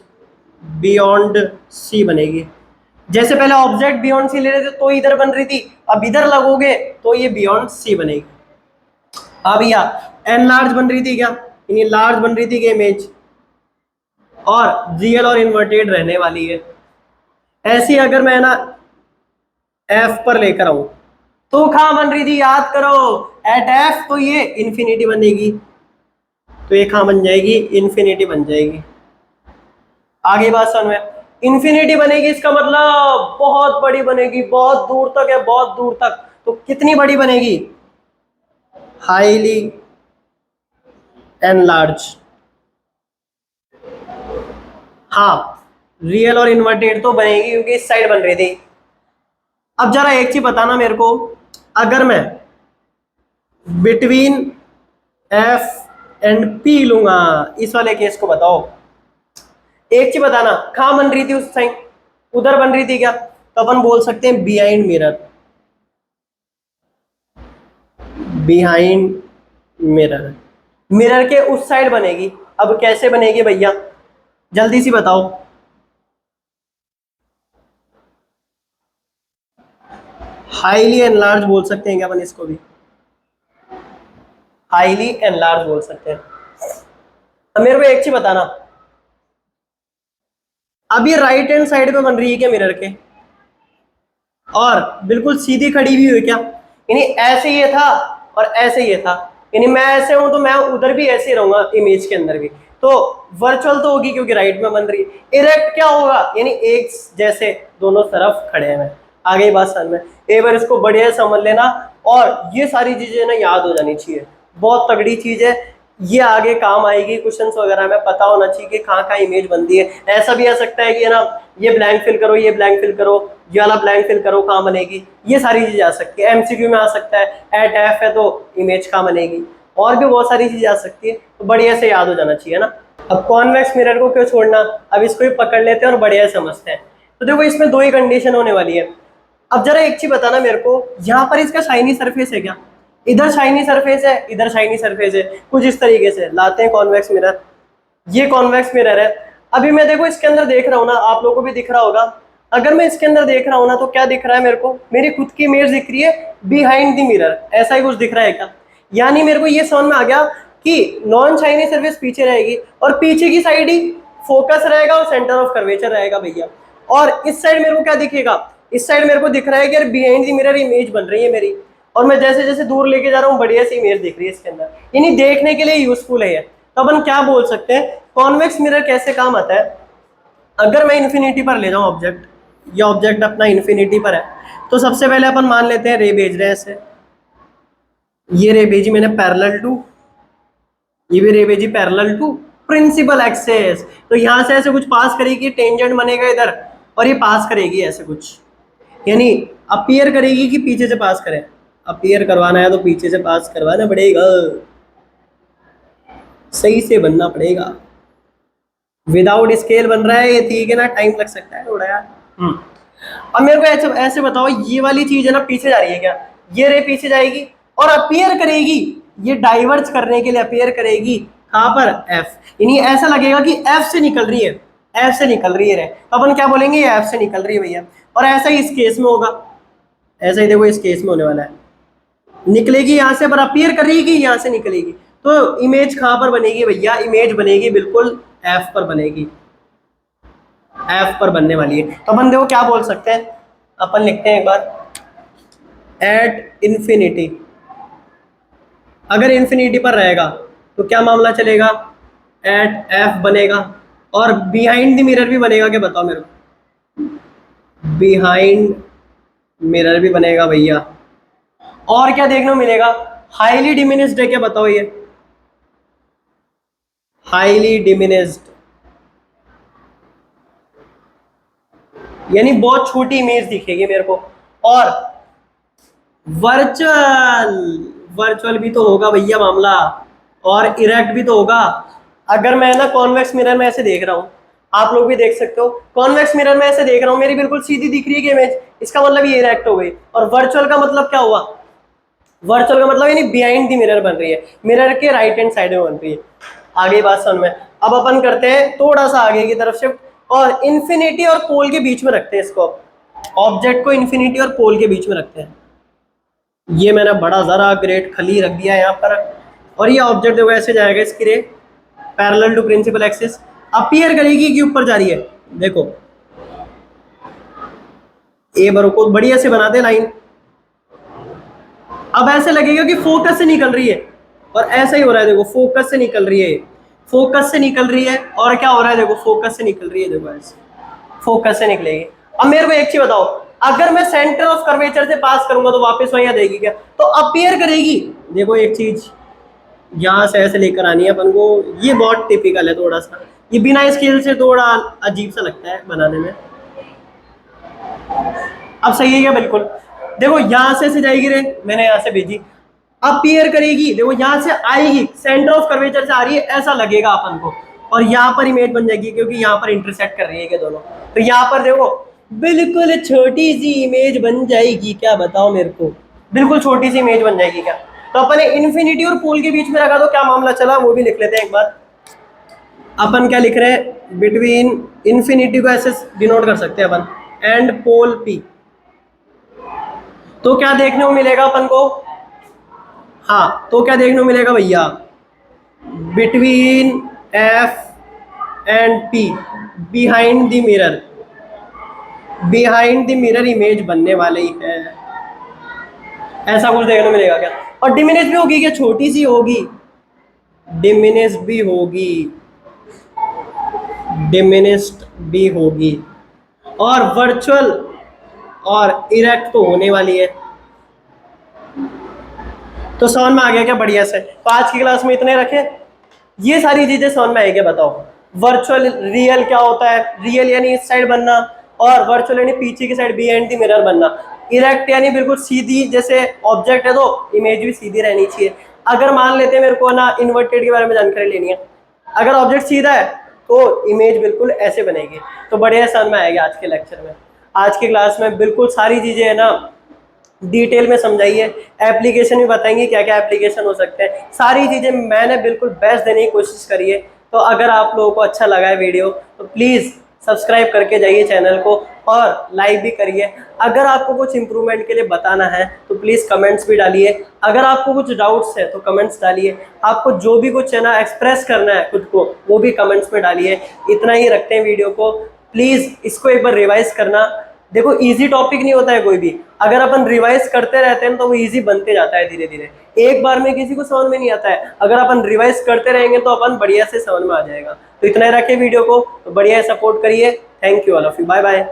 बियॉन्ड सी बनेगी। जैसे पहले ऑब्जेक्ट बियॉन्ड सी ले रहे थे तो इधर बन रही थी, अब इधर लगोगे तो ये बियॉन्ड सी बनेगी। हाँ भैया, एन लार्ज बन रही थी क्या, यानी लार्ज बन रही थी क्या इमेज, और रियल और इन्वर्टेड रहने वाली है। ऐसी अगर मैं ना एफ पर लेकर आऊं तो कहां बन रही थी, याद करो एट एफ, तो ये इन्फिनिटी बनेगी, तो ये कहां बन जाएगी, इन्फिनिटी बन जाएगी। आगे बात समझ में, इन्फिनिटी बनेगी इसका मतलब बहुत बड़ी बनेगी, बहुत दूर तक है, बहुत दूर तक, तो कितनी बड़ी बनेगी, हाईली एनलार्ज। हाँ रियल और इन्वर्टेड तो बनेगी क्योंकि इस साइड बन रही थी। अब जरा एक चीज बताना मेरे को, अगर मैं बिटवीन एफ एंड पी लूंगा, इस वाले केस को बताओ, एक चीज बताना कहां बन रही थी उस टाइम, उधर बन रही थी क्या, तो अपन बोल सकते हैं behind mirror, behind mirror, mirror के उस साइड बनेगी। अब कैसे बनेगी भैया, जल्दी सी बताओ, हाईली एनलार्ज बोल सकते हैं क्या अपन इसको भी, हाईली एनलार्ज बोल सकते हैं। अब मेरे को एक चीज बताना, अब ये राइट हैंड साइड पे बन रही है क्या मिरर के, और बिल्कुल सीधी खड़ी भी हुई क्या, यानी ऐसे ये था और ऐसे ये था, यानी मैं ऐसे हूं तो मैं उधर भी ऐसे ही रहूंगा इमेज के अंदर भी, तो वर्चुअल तो होगी क्योंकि राइट में बन रही है। इरेक्ट क्या होगा, यानी एक जैसे दोनों तरफ खड़े हैं। आगे बात समझ में, एक बार इसको बढ़िया समझ लेना, और ये सारी चीजें ना याद हो जानी चाहिए, बहुत तगड़ी चीज है ये, आगे काम आएगी क्वेश्चंस वगैरह में, पता होना चाहिए कि कहाँ कहाँ इमेज बनती है। ऐसा भी आ सकता है कि है ना, ये ब्लैंक फिल करो, ये ब्लैंक फिल करो, ये वाला ब्लैंक फिल करो, कहाँ बनेगी, ये सारी चीजें आ सकती है। एमसीक्यू में आ सकता है, एट एफ है तो इमेज कहाँ बनेगी, और भी बहुत सारी चीजें आ सकती है, तो बढ़िया से याद हो जाना चाहिए ना। अब कॉन्वेक्स मिरर को क्यों छोड़ना, अब इसको भी पकड़ लेते हैं और बढ़िया समझते हैं। तो देखो इसमें दो ही कंडीशन होने वाली है। अब जरा एक चीज बताना मेरे को, यहाँ पर इसका शाइनी सरफेस है क्या, इधर शाइनी सरफेस है, इधर शाइनी सरफेस है, कुछ इस तरीके से लाते हैं कॉन्वेक्स मिरर। ये कॉन्वेक्स मिरर है, अभी मैं देखो इसके अंदर देख रहा हूँ ना, आप लोगों को भी दिख रहा होगा, अगर मैं इसके अंदर देख रहा हूं ना तो क्या दिख रहा है मेरे को, मेरी खुद की इमेज दिख रही है बिहाइंड द मिरर, ऐसा ही कुछ दिख रहा है क्या? यानी मेरे को ये समझ में आ गया कि नॉन शाइनी सरफेस पीछे रहेगी और पीछे की साइड ही फोकस रहेगा और सेंटर ऑफ कर्वेचर रहेगा भैया। और इस साइड मेरे को क्या दिखेगा, इस साइड मेरे को दिख रहा है कि यार बिहाइंड द मिरर इमेज बन रही है मेरी, और मैं जैसे जैसे दूर लेके जा रहा हूँ बढ़िया सी इमेज दिख रही है इसके अंदर, यानी देखने के लिए यूजफुल है ये। तो अपन क्या बोल सकते हैं, कॉन्वेक्स मिरर कैसे काम आता है? अगर मैं इन्फिनिटी पर ले जाऊं ऑब्जेक्ट, ये ऑब्जेक्ट अपना इन्फिनिटी पर है, तो सबसे पहले अपन मान लेते हैं रे भेज रहे हैं ऐसे, ये रे भेजी मैंने पैरेलल टू, ये भी रे भेजी पैरेलल टू प्रिंसिपल एक्सेस, तो यहां से ऐसे कुछ पास करेगी, टेंजेंट बनेगा इधर और ये पास करेगी ऐसे कुछ, यानी अपीयर करेगी कि पीछे से पास करे, अपीयर करवाना है तो पीछे से पास करवाना पड़ेगा, सही से बनना पड़ेगा। विदाउट स्केल बन रहा है ये, ठीक है ना, टाइम लग सकता है थोड़ा यार। अब मेरे को ऐसे ऐसे बताओ, ये वाली चीज है ना पीछे जा रही है क्या, ये रे पीछे जाएगी और अपीयर करेगी, ये डाइवर्ज करने के लिए अपीयर करेगी कहां पर, एफ, यानी ऐसा लगेगा कि एफ से निकल रही है, एफ से निकल रही है रे, तो अपन क्या बोलेंगे, ये एफ से निकल रही है भैया। और ऐसा ही इस केस में होगा, ऐसा ही देखो इस केस में होने वाला है, निकलेगी यहाँ से पर अपीयर करेगी, यहाँ से निकलेगी, तो इमेज कहां पर बनेगी भैया, इमेज बनेगी बिल्कुल एफ पर बनेगी, एफ पर बनने वाली है। तो अपन देखो क्या बोल सकते हैं, अपन लिखते हैं एक बार, एट इन्फिनिटी, अगर इन्फिनिटी पर रहेगा तो क्या मामला चलेगा, एट एफ बनेगा, और बिहाइंड द मिरर भी बनेगा क्या, बताओ मेरे को, बिहाइंड मिरर भी बनेगा भैया। और क्या देखने को मिलेगा, हाईली डिमिनिश्ड है क्या, बताओ ये हाईली डिमिनिश्ड, यानी बहुत छोटी इमेज दिखेगी मेरे को। और वर्चुअल, वर्चुअल भी तो होगा भैया मामला, और इरेक्ट भी तो होगा। अगर मैं ना कॉन्वेक्स मिरर में ऐसे देख रहा हूँ, आप लोग भी देख सकते हो, कॉन्वेक्स मिरर में ऐसे देख रहा हूँ, मेरी बिल्कुल सीधी दिख रही है इमेज, इसका मतलब ये इरेक्ट हो गई। और वर्चुअल का मतलब क्या हुआ, वर्चुअल का मतलब यानी बिहाइंड दी मिरर बन रही है, मिरर के राइट हैंड साइड में बन रही है। आगे बात समझ में। अब अपन करते हैं थोड़ा सा आगे की तरफ शिफ्ट, और इन्फिनिटी और पोल के बीच में रखते हैं इसको, ऑब्जेक्ट को इन्फिनिटी और पोल के बीच में रखते हैं। ये मैंने बड़ा जरा ग्रेट खली रख दिया यहाँ पर, और ये ऑब्जेक्ट देखो ऐसे जाएगा, इसकी ray parallel to principal axis appear करेगी कि ऊपर जा रही है, देखो ए बरो को बढ़िया से बना दे लाइन। अब ऐसे लगेगा कि फोकस से निकल रही है, और ऐसा ही हो रहा है, देखो फोकस से निकल रही है, फोकस से निकल रही है, और क्या हो रहा है, देखो फोकस से निकल रही है, देखो ऐसे फोकस से निकलेगी। अब मेरे को एक चीज बताओ, अगर मैं सेंटर ऑफ कर्वेचर से पास करूंगा तो वापस वहीं आ जाएगी क्या, तो अपीयर करेगी। देखो एक चीज यहां से ऐसे लेकर आनी है अपन को, ये बहुत टिपिकल है थोड़ा सा, ये बिना स्केल से थोड़ा अजीब सा लगता है बनाने में। अब सही है क्या, बिल्कुल देखो यहां से जाएगी रे, मैंने यहां से भेजी, अपीयर करेगी, देखो यहां से आएगी, सेंटर ऑफ कर्वेचर से आ रही है ऐसा लगेगा अपन को, और यहाँ पर इमेज बन जाएगी क्योंकि यहाँ पर इंटरसेक्ट कर रही है क्या दोनों, तो यहाँ पर देखो बिल्कुल छोटी सी इमेज बन जाएगी क्या, बताओ मेरे को, बिल्कुल छोटी सी इमेज बन जाएगी क्या। तो अपन ने इन्फिनिटी और पोल के बीच में रखा तो क्या मामला चला, वो भी लिख लेते हैं एक बार। अपन क्या लिख रहे हैं, बिटवीन इन्फिनिटी को ऐसे डिनोट कर सकते हैं अपन, एंड पोल पी, तो क्या देखने को मिलेगा अपन को, हाँ तो क्या देखने को मिलेगा भैया, between F and P behind the mirror, behind the mirror image बनने वाले ही है, ऐसा कुछ देखने को मिलेगा क्या। और डिमिनिश भी होगी क्या, छोटी सी होगी, डिमिनिश भी होगी, डिमिनिश्ड भी होगी, और वर्चुअल और इरेक्ट तो होने वाली है। तो समझ में आ गया क्या, बढ़िया से। तो आज की क्लास में इतने रखें, ये सारी चीजें समझ में आएगी, बताओ वर्चुअल रियल क्या होता है, रियल यानी इस साइड बनना, और वर्चुअल यानी पीछे की साइड बिहाइंड द मिरर बनना, इरेक्ट यानी बिल्कुल सीधी, जैसे ऑब्जेक्ट है तो इमेज भी सीधी रहनी चाहिए। अगर मान लेते हैं मेरे को ना इन्वर्टेड के बारे में जानकारी लेनी है, अगर ऑब्जेक्ट सीधा है तो इमेज बिल्कुल ऐसे बनेगी। तो बढ़िया समझ में आएगी आज के लेक्चर में, आज की क्लास में बिल्कुल सारी चीजें है ना डिटेल में समझाइए, एप्लीकेशन भी बताएंगे क्या क्या एप्लीकेशन हो सकते हैं, सारी चीजें मैंने बिल्कुल बेस्ट देने की कोशिश करी है। तो अगर आप लोगों को अच्छा लगा है वीडियो तो प्लीज सब्सक्राइब करके जाइए चैनल को और लाइक भी करिए। अगर आपको कुछ इंप्रूवमेंट के लिए बताना है तो प्लीज़ कमेंट्स भी डालिए। अगर आपको कुछ डाउट्स है तो कमेंट्स डालिए। आपको जो भी कुछ है ना एक्सप्रेस करना है खुद को, वो भी कमेंट्स में डालिए। इतना ही रखते हैं वीडियो को। प्लीज़ इसको एक बार रिवाइज करना। देखो इजी टॉपिक नहीं होता है कोई भी, अगर अपन रिवाइज करते रहते हैं तो वो इजी बनते जाता है धीरे धीरे। एक बार में किसी को समझ में नहीं आता है, अगर अपन रिवाइज करते रहेंगे तो अपन बढ़िया से समझ में आ जाएगा। तो इतना ही रखे वीडियो को, तो बढ़िया सपोर्ट करिए। Thank you all of you, bye bye.